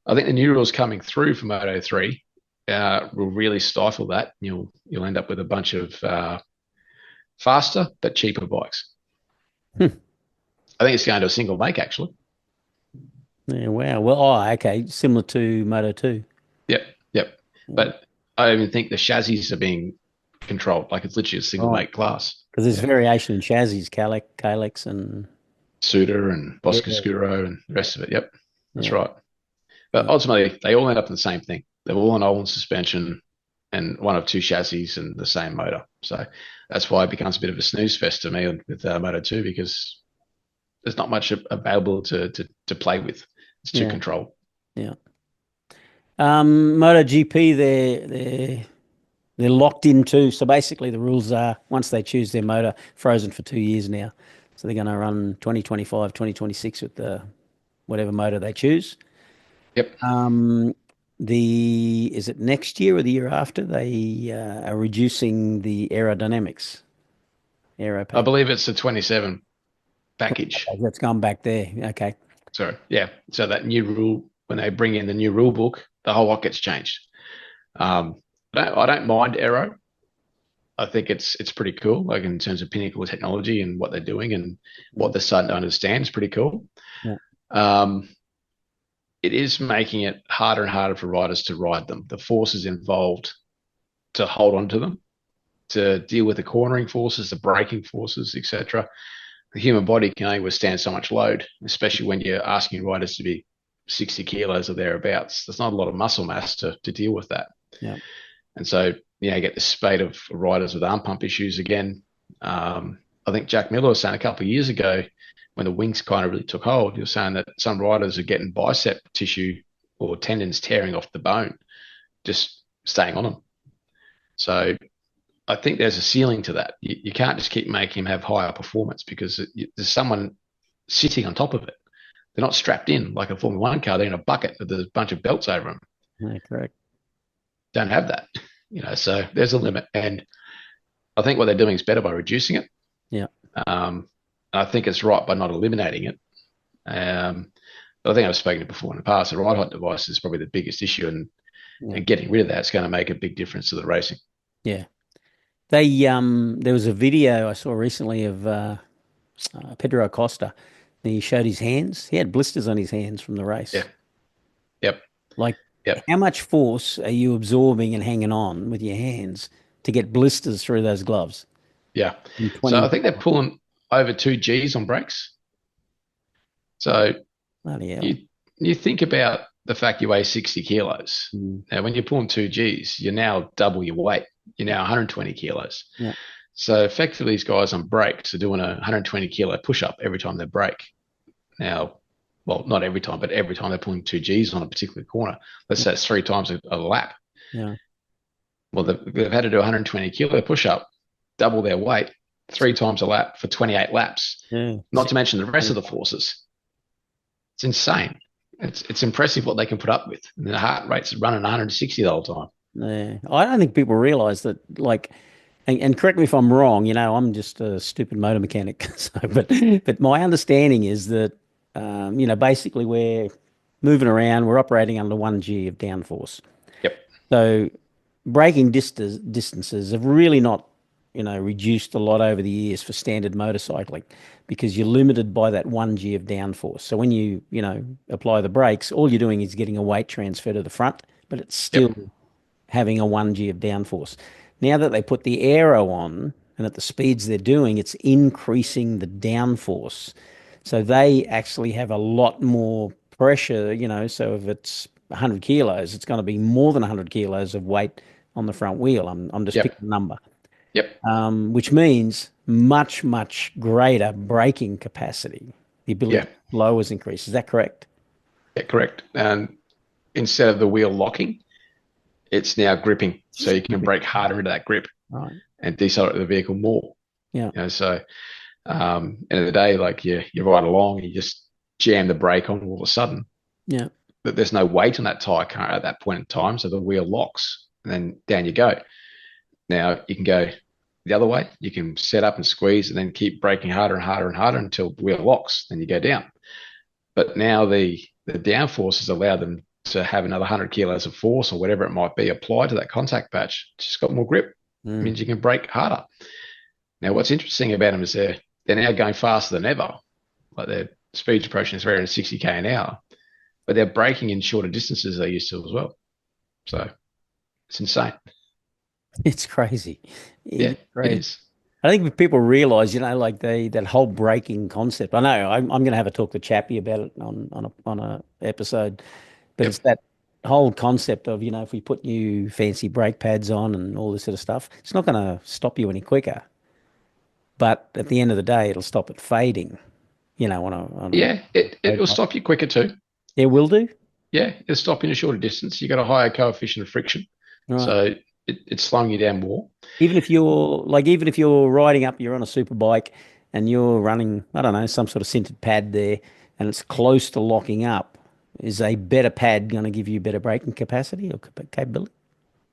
I think the new rules coming through for Moto 3 will really stifle that. You'll end up with a bunch of faster but cheaper bikes. Hmm. I think it's going to a single make actually. Yeah, wow. Well, oh, okay. Similar to Moto 2. Yep, yep. But I even think the chassis are being controlled like it's literally a single Right. make class. Because there's Yeah, variation in chassis, Kalex and Suter and yeah, Boscoscuro and the rest of it. Yep, that's yeah. right. But ultimately, they all end up in the same thing. They're all on Owen suspension and one of two chassis and the same motor. So that's why it becomes a bit of a snooze fest to me with Moto 2 because there's not much available to play with. It's too Yeah. controlled. Yeah. MotoGP, they're locked into. So basically, the rules are once they choose their motor, frozen for 2 years now. So they're going to run 2025, 2026 with the whatever motor they choose. Yep. Um, is it next year or the year after? They are reducing the aerodynamics, aero I pack. believe it's the 27 package. Okay, that's gone back there. Okay. Sorry. Yeah. So that new rule when they bring in the new rule book, the whole lot gets changed. I don't mind aero. I think it's pretty cool, like in terms of pinnacle technology and what they're doing and what Mm. they're starting to understand is pretty cool. Yeah. Um, it is making it harder and harder for riders to ride them. The forces involved to hold on to them, to deal with the cornering forces, the braking forces, etc. The human body can only withstand so much load, especially when you're asking riders to be 60 kilos or thereabouts. There's not a lot of muscle mass to deal with that. Yeah. And so, you get the spate of riders with arm pump issues again. I think Jack Miller was saying a couple of years ago when the wings kind of really took hold, he was saying that some riders are getting bicep tissue or tendons tearing off the bone, just staying on them. So I think there's a ceiling to that. You can't just keep making him have higher performance because there's someone sitting on top of it. They're not strapped in like a Formula One car. They're in a bucket with a bunch of belts over them. Yeah, correct. Don't have that, so there's a limit. And I think what they're doing is better by reducing it. Yeah. I think it's right by not eliminating it. But I think I've spoken to before in the past. The ride height device is probably the biggest issue, Yeah. and getting rid of that's going to make a big difference to the racing. Yeah. They there was a video I saw recently of Pedro Acosta. He showed his hands. He had blisters on his hands from the Yeah. race. Yep. Like, Yep. how much force are you absorbing and hanging on with your hands to get blisters through those gloves Yeah. in So I 20? think they're pulling over 2 Gs on brakes. So Bloody hell. you think about the fact you weigh 60 kilos. Mm. Now, when you're pulling 2 Gs, you're now double your weight. You're now 120 kilos. Yeah. So effectively, these guys on brakes are doing a 120 kilo push up every time they brake. Now, well, not every time, but every time they're pulling 2 Gs on a particular corner, let's say it's 3 times a lap. Yeah. Well, they've had to do a 120 kilo push up, double their weight, 3 times a lap for 28 laps, Yeah. not to mention the rest of the forces. It's insane. It's impressive what they can put up with. And the heart rate's running 160 the whole time. Yeah. I don't think people realize that, like, and correct me if I'm wrong, I'm just a stupid motor mechanic. So, but my understanding is that, basically we're moving around, we're operating under 1G of downforce. Yep. So braking distances have really not, reduced a lot over the years for standard motorcycling because you're limited by that 1G of downforce. So when you, apply the brakes, all you're doing is getting a weight transfer to the front, but it's still Yep. having a 1G of downforce. Now that they put the aero on and at the speeds they're doing, it's increasing the downforce. So they actually have a lot more pressure, so if it's 100 kilos, it's going to be more than 100 kilos of weight on the front wheel. I'm just Yep. picking a number, Yep. which means much, much greater braking capacity. The ability Yeah. to slow is increased. Is that correct? Yeah. Correct. And instead of the wheel locking, it's now gripping. So you can brake harder into that grip Right. and decelerate the vehicle more. Yeah. So end of the day, like you ride along, you just jam the brake on all of a sudden. Yeah. But there's no weight on that tire car at that point in time, so the wheel locks, and then down you go. Now you can go the other way. You can set up and squeeze, and then keep braking harder and harder and harder until the wheel locks. Then you go down. But now the downforce has allowed them to have another 100 kilos of force or whatever it might be applied to that contact patch. It's just got more grip. It Mm. means you can brake harder. Now, what's interesting about them is they're now going faster than ever. Like their speed's approaching 360k an hour, but they're braking in shorter distances they used to as well. So it's insane. It's crazy. Yeah, It's it crazy. is. I think if people realize, like that whole braking concept. I know I'm going to have a talk to Chappie about it on a episode, but it's Yep. that whole concept of, if we put new fancy brake pads on and all this sort of stuff, it's not going to stop you any quicker. But at the end of the day, it'll stop it fading, on Yeah, a it road will bike. stop you quicker too. It will do. Yeah, it'll stop you in a shorter distance. You got a higher coefficient of friction, Right. so it's slowing you down more. Even if you're riding up, you're on a super bike and you're running, I don't know, some sort of sintered pad there, and it's close to locking up. Is a better pad going to give you better braking capacity or capability?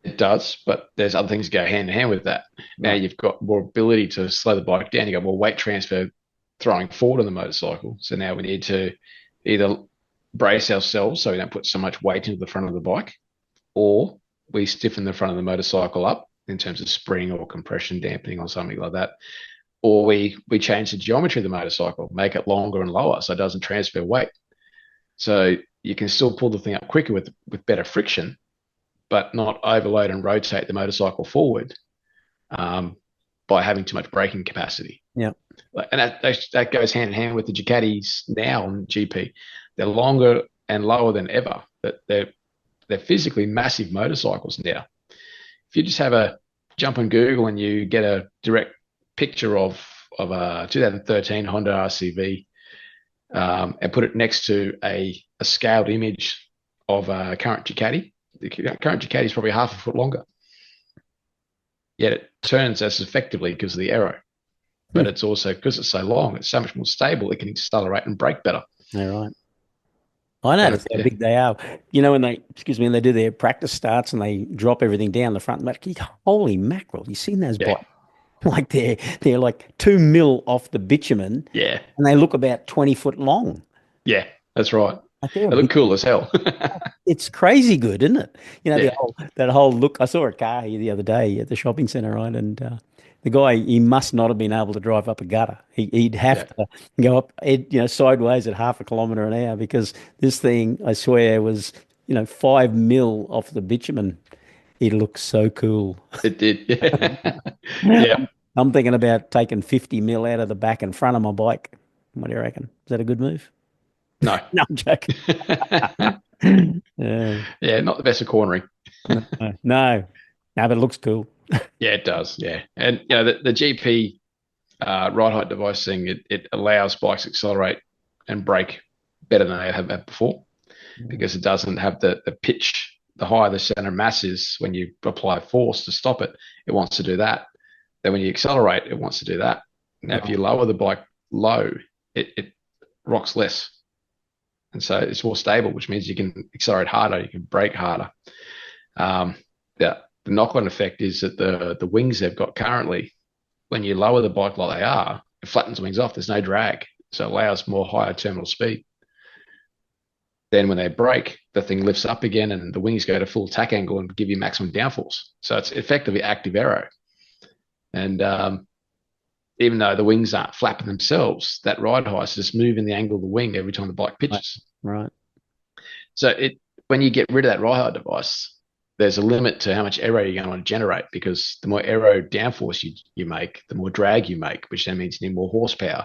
It does, but there's other things that go hand in hand with that. Now Right. you've got more ability to slow the bike down. You got more weight transfer throwing forward on the motorcycle. So now we need to either brace ourselves so we don't put so much weight into the front of the bike, or we stiffen the front of the motorcycle up in terms of spring or compression dampening or something like that, or we change the geometry of the motorcycle, make it longer and lower so it doesn't transfer weight. So you can still pull the thing up quicker with better friction, but not overload and rotate the motorcycle forward by having too much braking capacity. Yeah. And that goes hand in hand with the Ducatis now on GP. They're longer and lower than ever. They're physically massive motorcycles now. If you just have a jump on Google and you get a direct picture of a 2013 Honda RCV and put it next to a scaled image of a current Ducati, the current Ducati is probably half a foot longer. Yet it turns as effectively because of the aero. But it's also, because it's so long, it's so much more stable, it can accelerate and brake better. Yeah, right. I So, noticed how big they are. When when they do their practice starts and they drop everything down the front, holy mackerel! You seen those yeah, bikes? Like they're like 2 mil off the bitumen, yeah, and they look about 20 foot long. yeah, that's right. Like they're a They look big. cool as hell. It's crazy good, isn't it? The Yeah, whole that whole look. I saw a car here the other day at the shopping centre, right? And the guy, he must not have been able to drive up a gutter. He'd have yeah. to go up, sideways at half a kilometre an hour because this thing, I swear, was 5 mil off the bitumen. It looks so cool. It did. Yeah. Yeah. I'm, I'm thinking about taking 50 mil out of the back and front of my bike. What do you reckon? Is that a good move? No. No, I'm joking. Yeah. Yeah, not the best of cornering. No, no, but it looks cool. Yeah, it does. Yeah. And the GP ride height device thing, it allows bikes to accelerate and brake better than they have had before, because it doesn't have the pitch. The higher the center of mass is, when you apply force to stop it, it wants to do that. Then when you accelerate, it wants to do that. Now, if you lower the bike low, it rocks less. And so it's more stable, which means you can accelerate harder, you can brake harder. The knock-on effect is that the wings they've got currently, when you lower the bike like they are, it flattens the wings off. There's no drag, so it allows more higher terminal speed. Then when they brake, the thing lifts up again, and the wings go to full attack angle and give you maximum downforce. So it's effectively active aero. And even though the wings aren't flapping themselves, that ride height is just moving the angle of the wing every time the bike pitches. Right. So when you get rid of that ride height device, there's a limit to how much aero you're going to want to generate, because the more aero downforce you make, the more drag you make, which then means you need more horsepower.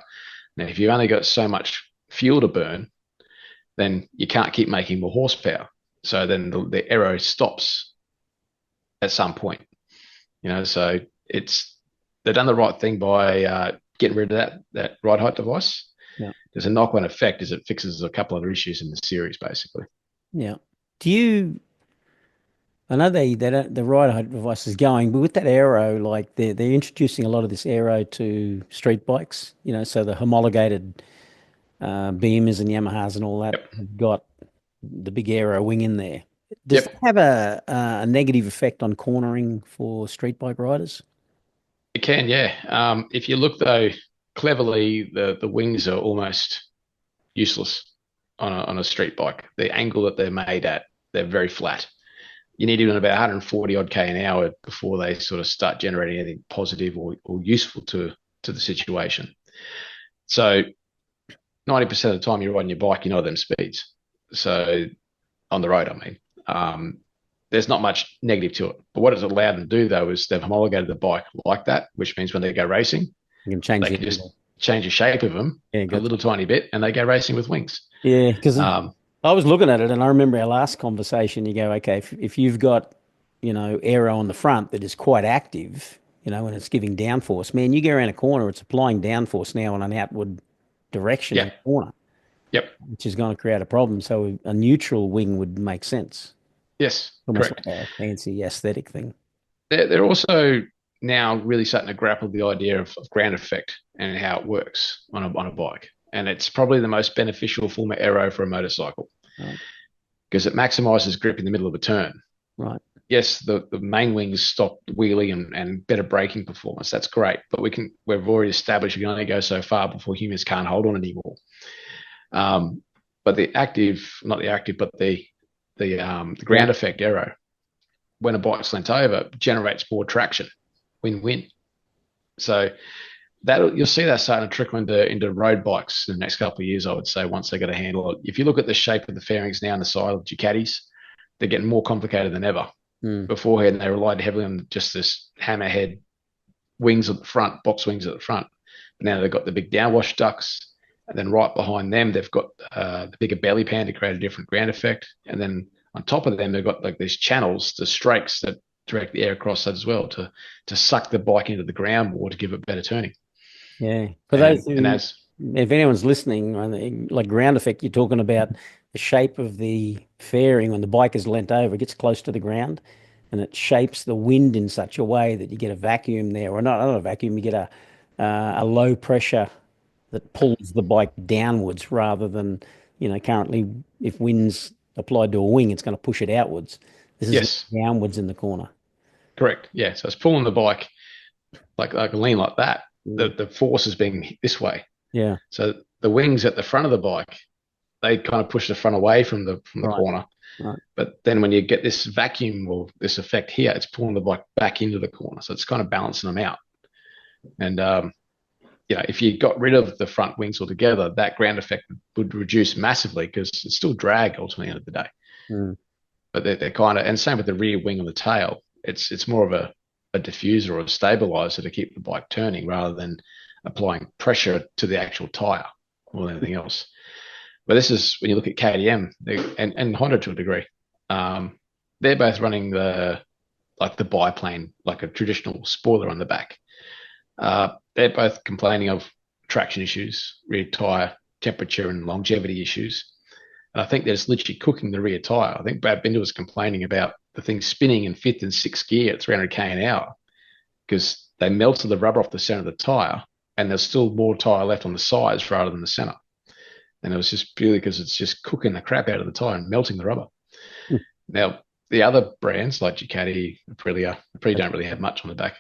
Now, if you've only got so much fuel to burn, then you can't keep making more horsepower. So then the aero stops at some point. So they've done the right thing by getting rid of that ride height device. Yeah. There's a knock-on effect as it fixes a couple other issues in the series, basically. Yeah. I know the ride height device is going, but with that aero, like they're introducing a lot of this aero to street bikes. So the homologated Beamers and Yamahas and all that Yep. have got the big aero wing in there. Does Yep. that have a negative effect on cornering for street bike riders? It can, yeah. If you look, though, cleverly, the wings are almost useless on a street bike. The angle that they're made at, they're very flat. You need to do about 140 odd K an hour before they sort of start generating anything positive or useful to the situation. So 90% of the time you're riding your bike, you know them speeds. So on the road, I mean, there's not much negative to it. But what it's allowed them to do, though, is they've homologated the bike like that, which means when they go racing, You can change they the can just angle. change the shape of them Yeah, a good. little tiny bit, and they go racing with wings. Yeah, because Um, I was looking at it and I remember our last conversation. You go, okay, if you've got, aero on the front that is quite active, and it's giving downforce, man, you go around a corner, it's applying downforce now on an outward direction in yeah, the corner, yep, which is going to create a problem. So a neutral wing would make sense. yes, Almost correct. like a fancy aesthetic thing. They're also now really starting to grapple with the idea of ground effect and how it works on a bike. And it's probably the most beneficial form of aero for a motorcycle, Right. because it maximizes grip in the middle of a turn. Right. Yes, the main wings stop wheeling and better braking performance. That's great. But we've already established we can only go so far before humans can't hold on anymore. But But the active, not the active, but the Ground. ground effect aero, when a bike's lent over, generates more traction. Win-win. So that you'll see that starting to trickle into road bikes in the next couple of years, I would say, once they get a handle. If you look at the shape of the fairings now on the side of Ducatis, they're getting more complicated than ever. Mm. Beforehand, they relied heavily on just this hammerhead wings at the front, box wings at the front. But now they've got the big downwash ducts, and then right behind them, they've got the bigger belly pan to create a different ground effect. And then on top of them, they've got like these channels, the strakes that direct the air across that as well to suck the bike into the ground more to give it better turning. Yeah. For those And who, as if anyone's listening, I think, like ground effect, you're talking about the shape of the fairing when the bike is leant over, it gets close to the ground and it shapes the wind in such a way that you get a vacuum there, or not a vacuum, you get a low pressure that pulls the bike downwards rather than, currently if wind's applied to a wing, it's going to push it outwards. This is yes, downwards in the corner. correct. Yeah. So it's pulling the bike like a lean like that. Mm. The force is being this way. Yeah. So the wings at the front of the bike, they kind of push the front away from the Right. corner. Right. But then when you get this vacuum or this effect here, it's pulling the bike back into the corner. So it's kind of balancing them out. And if you got rid of the front wings altogether, that ground effect would reduce massively because it's still drag ultimately at the end of the day. Mm. But they're kind of, and same with the rear wing and the tail. It's more of a diffuser or a stabilizer to keep the bike turning rather than applying pressure to the actual tire or anything else. But this is when you look at KTM and Honda to a degree. They're both running the biplane, like a traditional spoiler on the back. They're both complaining of traction issues, rear tire temperature and longevity issues. And I think they're just literally cooking the rear tire. I think Brad Binder was complaining about the thing spinning in fifth and sixth gear at 300k an hour because they melted the rubber off the center of the tire and there's still more tire left on the sides rather than the center. And it was just purely because it's just cooking the crap out of the tire and melting the rubber. Mm. Now, the other brands like Ducati, Aprilia don't really have much on the back.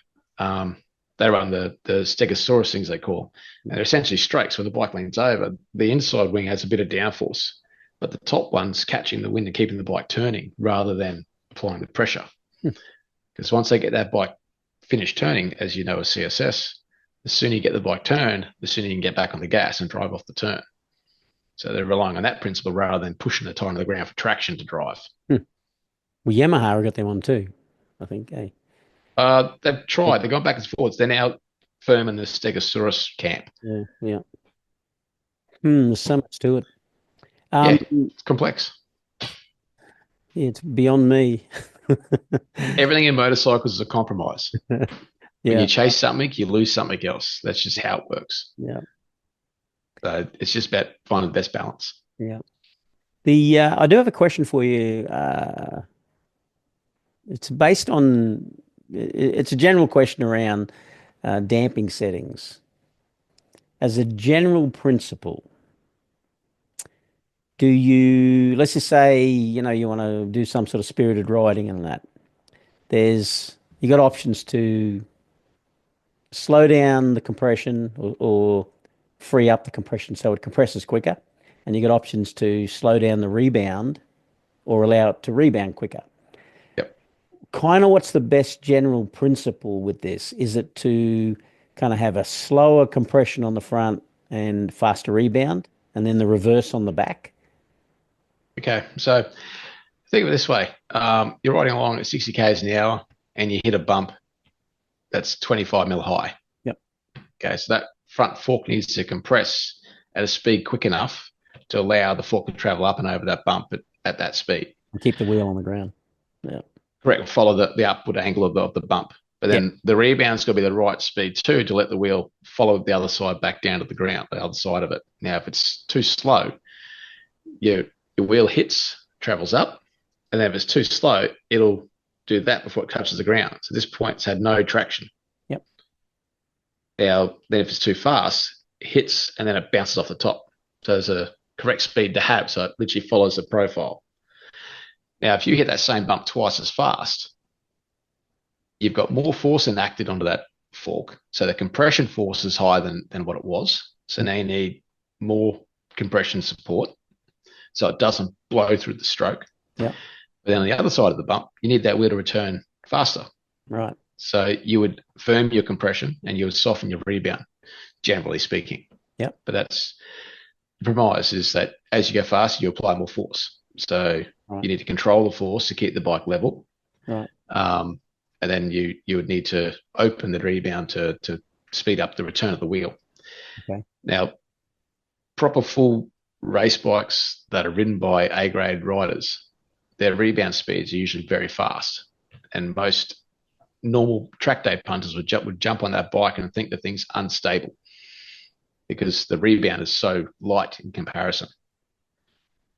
They run the Stegosaurus things they call. And they're essentially straight. So when the bike leans over, the inside wing has a bit of downforce, but the top one's catching the wind and keeping the bike turning rather than applying the pressure. Because once they get that bike finished turning, as you know, a CSS, the sooner you get the bike turned, the sooner you can get back on the gas and drive off the turn. So they're relying on that principle rather than pushing the tire to the ground for traction to drive. Well, Yamaha got them on too, I think. Eh? They've tried. They've gone back and forwards. They're now firm in the Stegosaurus camp. Yeah, yeah. There's so much to it. Yeah, it's complex. It's beyond me. Everything in motorcycles is a compromise. When Yeah, you chase something, you lose something else. That's just how it works. yeah, It's just about finding the best balance. yeah. I do have a question for you. It's based on it's a general question around damping settings. As a general principle, let's just say, you want to do some sort of spirited riding and that. You got options to slow down the compression or free up the compression so it compresses quicker. And you got options to slow down the rebound or allow it to rebound quicker. Yep. Kind of what's the best general principle with this? Is it to kind of have a slower compression on the front and faster rebound and then the reverse on the back? Okay. So think of it this way. You're riding along at 60 k's an hour and you hit a bump that's 25 mil high. Yep. Okay. So that front fork needs to compress at a speed quick enough to allow the fork to travel up and over that bump at that speed. And keep the wheel on the ground. Yeah. Correct. Follow the upward angle of the bump. But then the rebound's got to be the right speed too to let the wheel follow the other side back down to the ground, the other side of it. Now, if it's too slow, your wheel hits, travels up, and then if it's too slow, it'll do that before it touches the ground. So this point's had no traction. Yep. Now, then if it's too fast, it hits and then it bounces off the top. So there's a correct speed to have. So it literally follows the profile. Now, if you hit that same bump twice as fast, you've got more force enacted onto that fork. So the compression force is higher than what it was. So now you need more compression support. so it doesn't blow through the stroke. Yeah. But then on the other side of the bump, you need that wheel to return faster. Right. So you would firm your compression and you would soften your rebound, generally speaking. Yep. But that's the premise, is that as you go faster, you apply more force. So Right. you need to control the force to keep the bike level. Right. And then you would need to open the rebound to speed up the return of the wheel. Okay. Now, proper full race bikes that are ridden by A-grade riders, their rebound speeds are usually very fast. And most normal track day punters would jump on that bike and think the thing's unstable because the rebound is so light in comparison.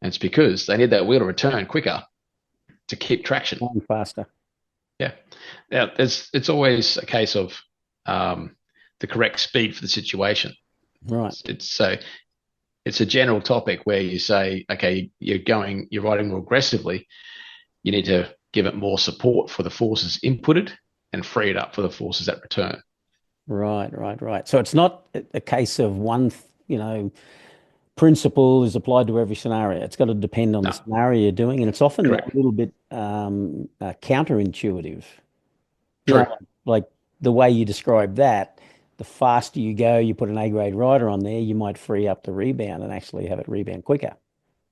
And it's because they need that wheel to return quicker to keep traction. Going faster. Yeah. Now, it's always a case of the correct speed for the situation. Right. It's a general topic where you say, okay, you're riding more aggressively. You need to give it more support for the forces inputted and free it up for the forces that return. Right. So it's not a case of one, principle is applied to every scenario. It's got to depend on the No, scenario you're doing, and it's often a correct. little bit counterintuitive. You know, True. like the way you describe that, the faster you go, you put an A-grade rider on there, you might free up the rebound and actually have it rebound quicker.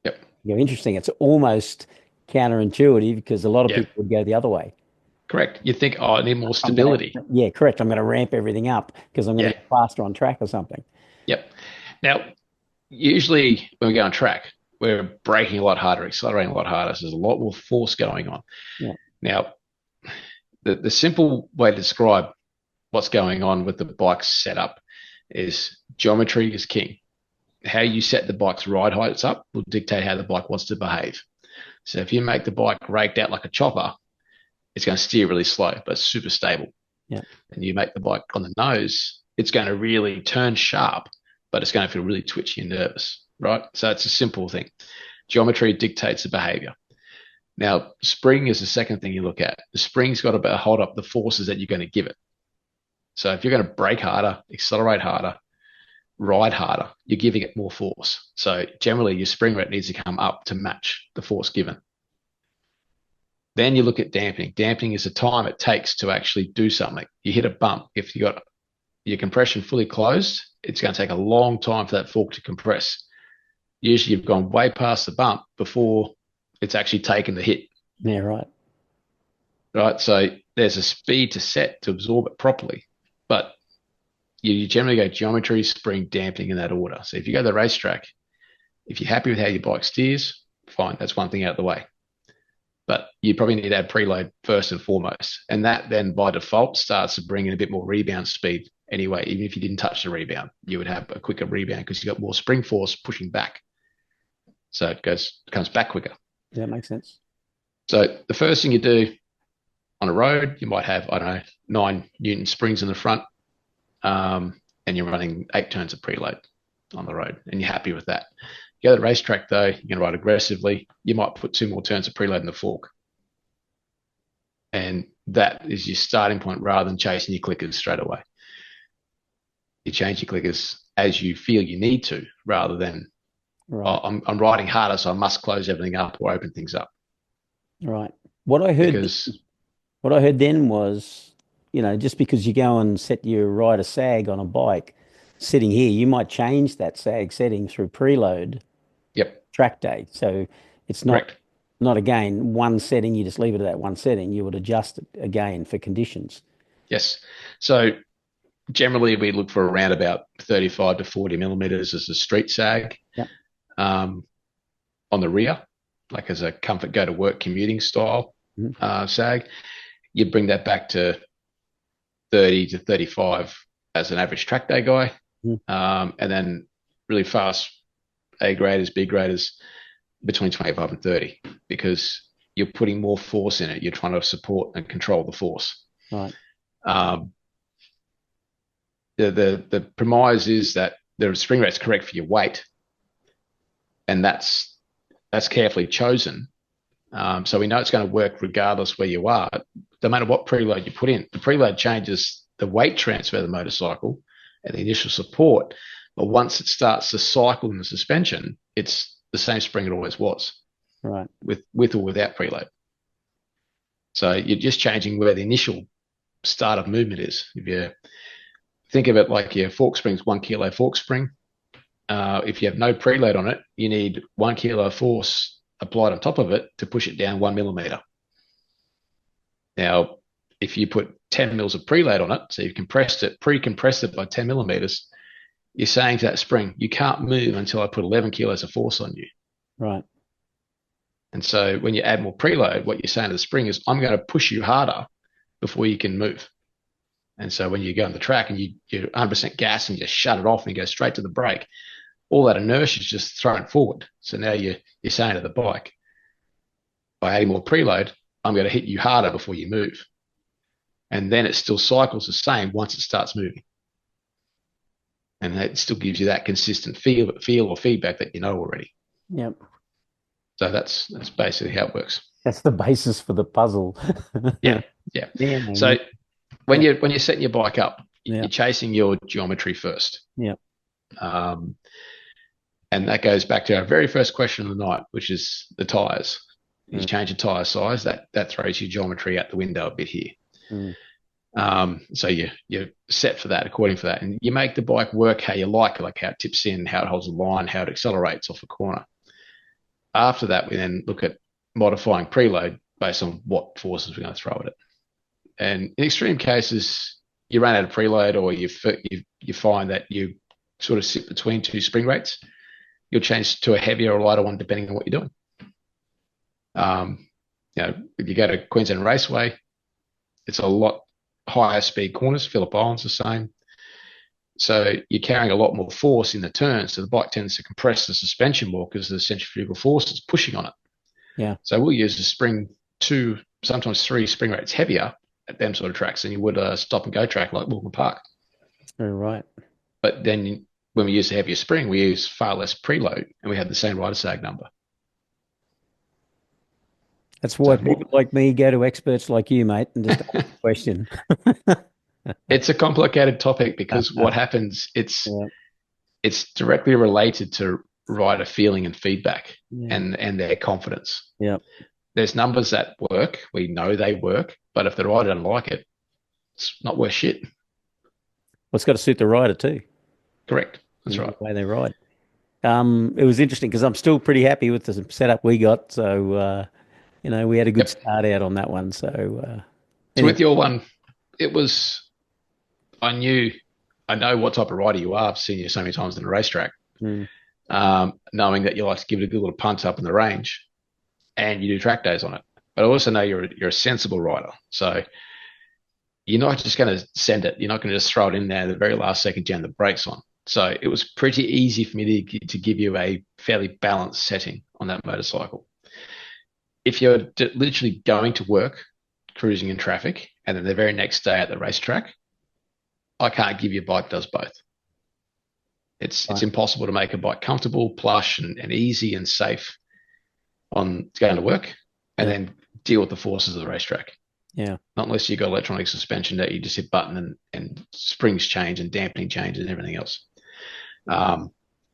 Yep. Interesting. It's almost counterintuitive because a lot of Yeah. people would go the other way. Correct. You think, oh, I need more I'm gonna, stability. yeah, correct. I'm going to ramp everything up because I'm going Yeah. to go faster on track or something. Yep. Now, usually when we go on track, we're braking a lot harder, accelerating a lot harder. So there's a lot more force going on. Yeah. Now, the simple way to describe what's going on with the bike's setup is geometry is king. How you set the bike's ride heights up will dictate how the bike wants to behave. So if you make the bike raked out like a chopper, it's going to steer really slow, but super stable. Yeah. And you make the bike on the nose, it's going to really turn sharp, but it's going to feel really twitchy and nervous, right? So it's a simple thing. Geometry dictates the behavior. Now, spring is the second thing you look at. The spring's got to hold up the forces that you're going to give it. So if you're going to brake harder, accelerate harder, ride harder, you're giving it more force. So generally, your spring rate needs to come up to match the force given. Then you look at dampening. Dampening is the time it takes to actually do something. You hit a bump. If you got your compression fully closed, it's going to take a long time for that fork to compress. Usually you've gone way past the bump before it's actually taken the hit. Yeah, right. Right. So there's a speed to set to absorb it properly. But you generally go geometry, spring, dampening in that order. So if you go to the racetrack, if you're happy with how your bike steers, fine. That's one thing out of the way. But you probably need to add preload first and foremost. And that then by default starts to bring in a bit more rebound speed anyway. Even if you didn't touch the rebound, you would have a quicker rebound because you've got more spring force pushing back. So it comes back quicker. Yeah, that makes sense. So the first thing you do on a road, you might have, 9 Newton springs in the front, and you're running 8 turns of preload on the road, and you're happy with that. You go to the racetrack, though, you're going to ride aggressively. You might put 2 more turns of preload in the fork. And that is your starting point rather than chasing your clickers straight away. You change your clickers as you feel you need to rather than, Right. I'm riding harder, so I must close everything up or open things up. Right. What I heard then was, just because you go and set your rider sag on a bike, sitting here, you might change that sag setting through preload Yep. track day. So it's Correct. not again one setting, you just leave it at that one setting. You would adjust it again for conditions. Yes. So generally we look for around about 35 to 40 millimeters as a street sag. Yep. On the rear, like as a comfort go to work commuting style sag. You bring that back to 30 to 35 as an average track day guy. And then really fast A graders, B graders between 25 and 30 because you're putting more force in it. You're trying to support and control the force. Right. The premise is that the spring rate's correct for your weight, and that's carefully chosen. So we know it's going to work regardless where you are. No matter what preload you put in, the preload changes the weight transfer of the motorcycle and the initial support. But once it starts to cycle in the suspension, it's the same spring it always was, Right. with or without preload. So you're just changing where the initial start of movement is. If you think of it like your fork spring's 1 kilo fork spring, if you have no preload on it, you need 1 kilo force applied on top of it to push it down 1 millimeter. Now, if you put 10 mils of preload on it, so you've pre-compressed it by 10 millimeters, you're saying to that spring, you can't move until I put 11 kilos of force on you. Right. And so when you add more preload, what you're saying to the spring is, I'm going to push you harder before you can move. And so when you go on the track and you're 100% gas and you just shut it off and you go straight to the brake, all that inertia is just thrown forward. So now you're saying to the bike, by adding more preload, I'm going to hit you harder before you move. And then it still cycles the same once it starts moving. And it still gives you that consistent feel or feedback that you know already. Yep. So that's basically how it works. That's the basis for the puzzle. Yeah, yeah. Yeah, man. So when Yeah. you're setting your bike up, Yeah. you're chasing your geometry first. Yeah. And that goes back to our very first question of the night, which is the tyres. You change your tyre size, that throws your geometry out the window a bit here. So you're set for that, according for that. And you make the bike work how you like how it tips in, how it holds a line, how it accelerates off a corner. After that, we then look at modifying preload based on what forces we're going to throw at it. And in extreme cases, you run out of preload, or you find that you sort of sit between two spring rates. You'll change to a heavier or lighter one depending on what you're doing. If you go to Queensland Raceway, it's a lot higher speed corners. Phillip Island's the same. So you're carrying a lot more force in the turn. So the bike tends to compress the suspension more because the centrifugal force is pushing on it. Yeah. So we'll use a spring 2, sometimes 3 spring rates heavier at them sort of tracks than you would a stop and go track like Walton Park. Oh, right. But then when we use a heavier spring, we use far less preload and we have the same rider sag number. That's why people like me go to experts like you, mate, and just ask the question. It's a complicated topic because what happens, it's directly related to rider feeling and feedback and their confidence. Yeah. There's numbers that work. We know they work, but if the rider doesn't like it, it's not worth shit. Well, it's got to suit the rider too. Correct. That's right. The way they ride. It was interesting because I'm still pretty happy with the setup we got. So, we had a good start out on that one. So with your one, it was, I know what type of rider you are. I've seen you so many times in a racetrack, knowing that you like to give it a good little punt up in the range and you do track days on it. But I also know you're a sensible rider. So you're not just going to send it. You're not going to just throw it in there the very last second, jam the brakes on. So it was pretty easy for me to give you a fairly balanced setting on that motorcycle. If you're literally going to work, cruising in traffic, and then the very next day at the racetrack, I can't give you a bike that does both. It's impossible to make a bike comfortable, plush, and easy and safe on going to work, and then deal with the forces of the racetrack. Yeah. Not unless you've got electronic suspension that you just hit button and springs change and dampening changes and everything else.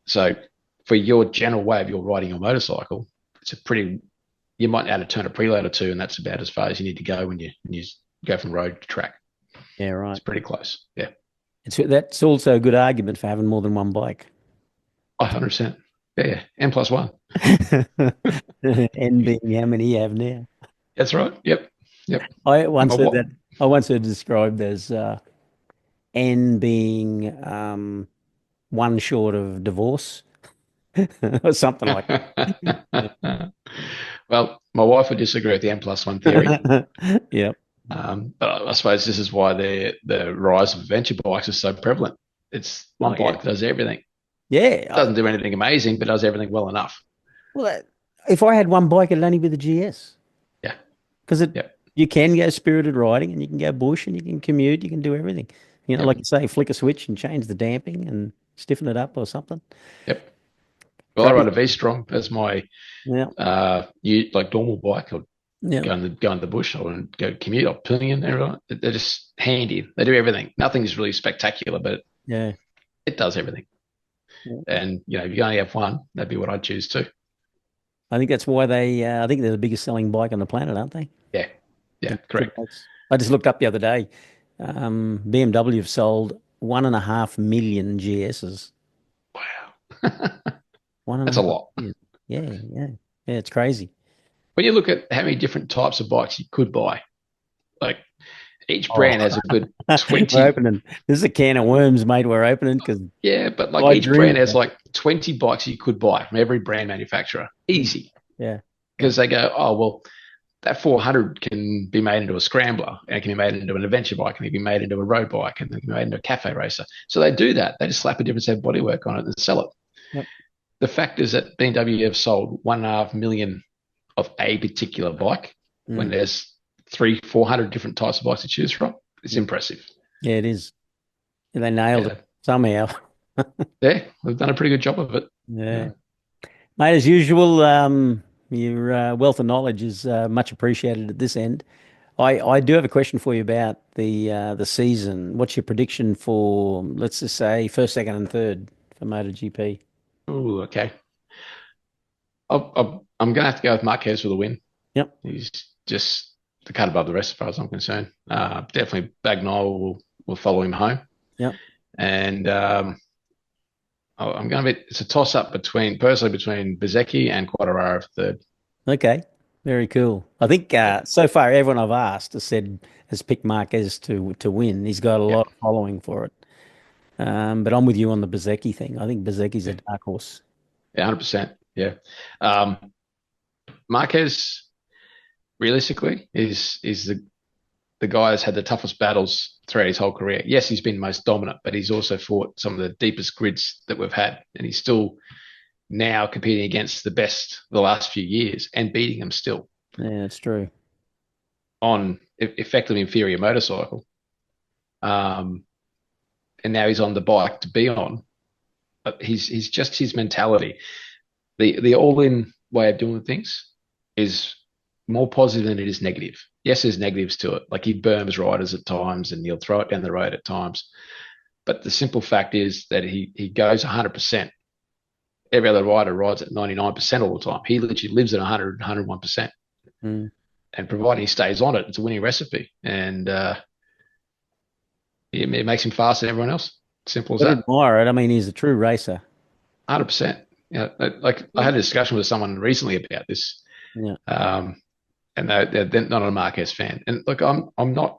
So for your general way of your riding your motorcycle, you might add a turn of preload or two, and that's about as far as you need to go when you go from road to track. Yeah, right. It's pretty close. Yeah. That's also a good argument for having more than one bike. 100%. Yeah. N+1. N being how many you have now. That's right. Yep. I once heard it described as N being one short of divorce or something like that. Well, my wife would disagree with the N+1 theory. Yeah. But I suppose this is why the rise of adventure bikes is so prevalent. It's one bike that does everything. Yeah. It doesn't do anything amazing, but does everything well enough. Well, if I had one bike, it'd only be the GS. Yeah. Because you can go spirited riding and you can go bush and you can commute, you can do everything. Like you say, flick a switch and change the damping and stiffen it up or something. Yep. Well, I ride a V-Strong as my like normal bike. I'll go in the bush. I want to go commute. I'll pillion everyone. They're just handy. They do everything. Nothing's really spectacular, but it does everything. Yeah. And if you only have one, that'd be what I'd choose too. I think that's why they. I think they're the biggest selling bike on the planet, aren't they? Yeah, yeah, The electric correct. bikes. I just looked up the other day. BMW have sold 1.5 million GSs. Wow. One and a That's a half lot. million. Yeah, yeah, yeah. It's crazy. When you look at how many different types of bikes you could buy, like each Oh, brand has a good we're 20. opening. This is a can of worms, mate. We're opening because Yeah, but like I each dream brand of has that. like 20 bikes you could buy from every brand manufacturer. Mm. Easy. Yeah, yeah, Because they go, oh, well, that 400 can be made into a scrambler and it can be made into an adventure bike and it can be made into a road bike and it can be made into a cafe racer. So they do that. They just slap a different set of bodywork on it and sell it. yep. The fact is that BMW have sold 1.5 million of a particular bike when Mm. there's 400 different types of bikes to choose from. It's impressive. Yeah, it is. Yeah, they nailed it Yeah. somehow. Yeah. They've done a pretty good job of it. Yeah, Yeah. mate. As usual, your wealth of knowledge is much appreciated at this end. I do have a question for you about the season. What's your prediction for, let's just say, first, second, and third for MotoGP? Oh, okay. I'm going to have to go with Marquez for the win. Yep, He's just the cut above the rest, as far as I'm concerned. Definitely Bagnall will follow him home. yep. And I'm going to be, it's a toss up personally, between Bezecchi and Quadraro for third. Okay, very cool. I think Yeah. so far everyone I've asked has picked Marquez to win. He's got a Yeah. lot of following for it. But I'm with you on the Bezecchi thing. I think Bezecchi's a Yeah. dark horse. Yeah. 100%. Yeah. Marquez, realistically, is the guy that's had the toughest battles throughout his whole career. Yes, he's been most dominant, but he's also fought some of the deepest grids that we've had. And he's still now competing against the best the last few years and beating them still Yeah, it's true. on effectively inferior motorcycle. Um, and now he's on the bike to be on. But he's just his mentality. The all in way of doing things is more positive than it is negative. Yes, there's negatives to it. Like he burns riders at times and he'll throw it down the road at times. But the simple fact is that he goes 100%. Every other rider rides at 99% all the time. He literally lives at 100, 101%. Mm. And providing he stays on it, it's a winning recipe. And it makes him faster than everyone else. Simple as I that. admire it. I mean, he's a true racer. 100%. Yeah, like I Yeah. had a discussion with someone recently about this, Yeah. um, and they're not a Marquez fan. And look, I'm not.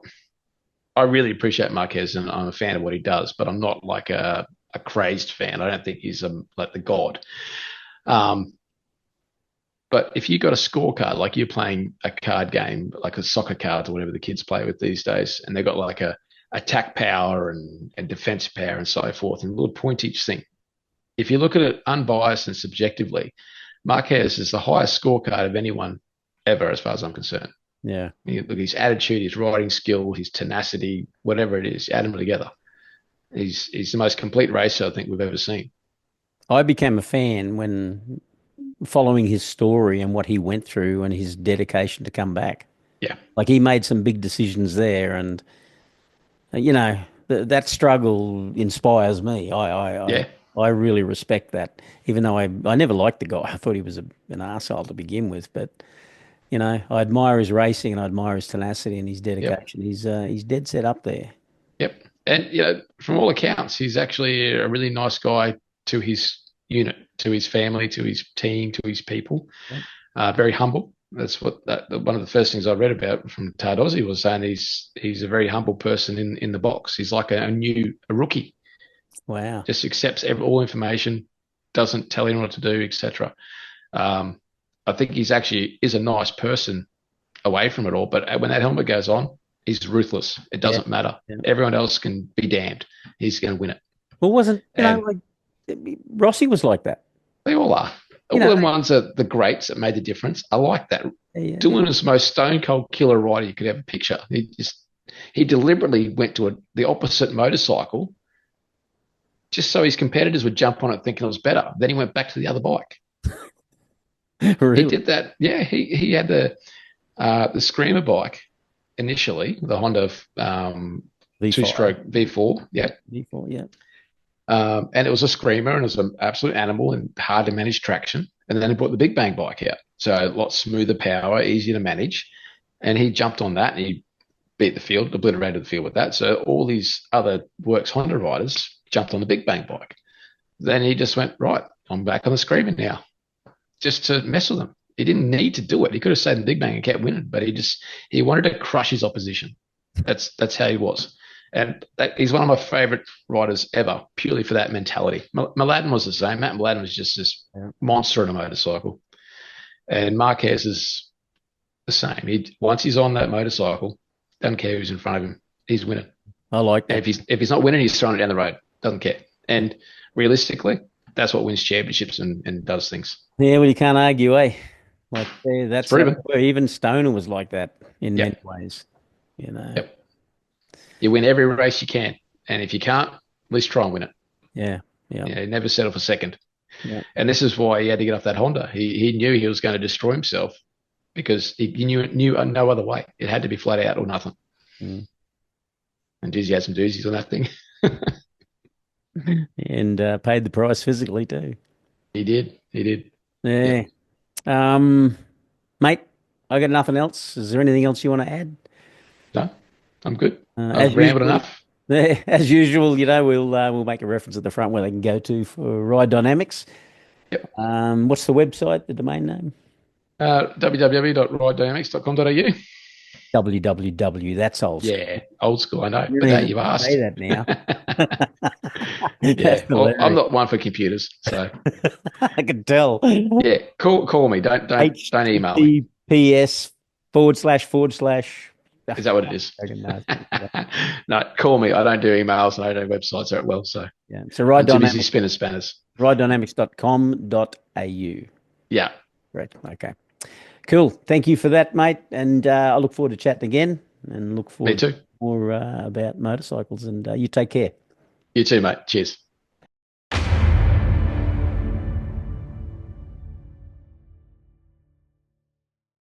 I really appreciate Marquez, and I'm a fan of what he does, but I'm not like a crazed fan. I don't think he's like the god. Um, but if you got a scorecard, like you're playing a card game, like a soccer cards or whatever the kids play with these days, and they've got like a attack power and defense power and so forth, and we'll point each thing. If you look at it unbiased and subjectively, Marquez is the highest scorecard of anyone ever, as far as I'm concerned. Yeah. Look, his attitude, his riding skill, his tenacity, whatever it is, add them together. He's the most complete racer I think we've ever seen. I became a fan when following his story and what he went through and his dedication to come back. Yeah, Like he made some big decisions there, and that struggle inspires me. yeah, I really respect that. Even though I never liked the guy, I thought he was an arsehole to begin with. But I admire his racing and I admire his tenacity and his yep, dedication. He's dead set up there. yep. And from all accounts, he's actually a really nice guy to his unit, to his family, to his team, to his people. Yep. Very humble. That's one of the first things I read about from Tardozzi was saying he's a very humble person in the box. He's like a rookie, Wow. just accepts all information, doesn't tell anyone what to do, etc. Um, I think he's actually is a nice person away from it all, but when that helmet goes on, he's ruthless. It Yeah. doesn't matter. Yeah. Everyone else can be damned. He's going to win it, Well, wasn't, and like Rossi was like that. they all are. You All know, them ones are the greats that made the difference. I like that. yeah. Dylan is the most stone cold killer rider you could ever picture. He deliberately went to the opposite motorcycle just so his competitors would jump on it thinking it was better. Then he went back to the other bike. He Really? did that. Yeah, he had the Screamer bike initially, the Honda two V5. stroke V4. Yeah, V4, yeah. And it was a screamer and it was an absolute animal and hard to manage traction. And then he brought the Big Bang bike out. So a lot smoother power, easier to manage. And he jumped on that and he beat the field, obliterated the field with that. So all these other Works Honda riders jumped on the Big Bang bike. Then he just went, right, I'm back on the screamer now, just to mess with them. He didn't need to do it. He could have stayed in the Big Bang and kept winning, but he wanted to crush his opposition. That's how he was. And he's one of my favorite riders ever, purely for that mentality. Mladen was the same. Matt Mladen was just this Yeah. monster on a motorcycle. And Marquez is the same. Once he's on that motorcycle, doesn't care who's in front of him. He's winning. I like And that. if he's not winning, he's throwing it down the road. Doesn't care. And realistically, that's what wins championships and does things. Yeah, well, you can't argue, eh? Like, It's that's proven. where even Stoner was like that in many Yep. ways, you know. Yep. You win every race you can. And if you can't, at least try and win it. Yeah, yeah, Never settle for second. yeah. And this is why he had to get off that Honda. He knew he was going to destroy himself because he knew no other way. It had to be flat out or nothing. Mm. And Dizzy had some doozies on that thing. And paid the price physically too. He did. He did. Yeah. Yep. Um, Mate, I got nothing else. Is there anything else you want to add? No, I'm good. As I've rambled usual, enough. as usual, we'll make a reference at the front where they can go to for ride dynamics. Yep. What's the website, the domain name? www.ridedynamics.com.au. www. That's old school. Yeah, old school, I know, You but don't that even you've say asked. that now. Yeah, That's well, I'm hilarious. not one for computers, so I can tell. yeah, call me. Don't email me. HTTPS forward slash. Is that what it is? No, No, call me. I don't do emails and I don't do websites that well, so yeah. So I'm too busy spinning spanners. ridedynamics.com.au. Yeah, Great. Okay. Cool. Thank you for that, mate. And I look forward to chatting again and look me forward to too. more about motorcycles. And you take care. You too, mate. Cheers.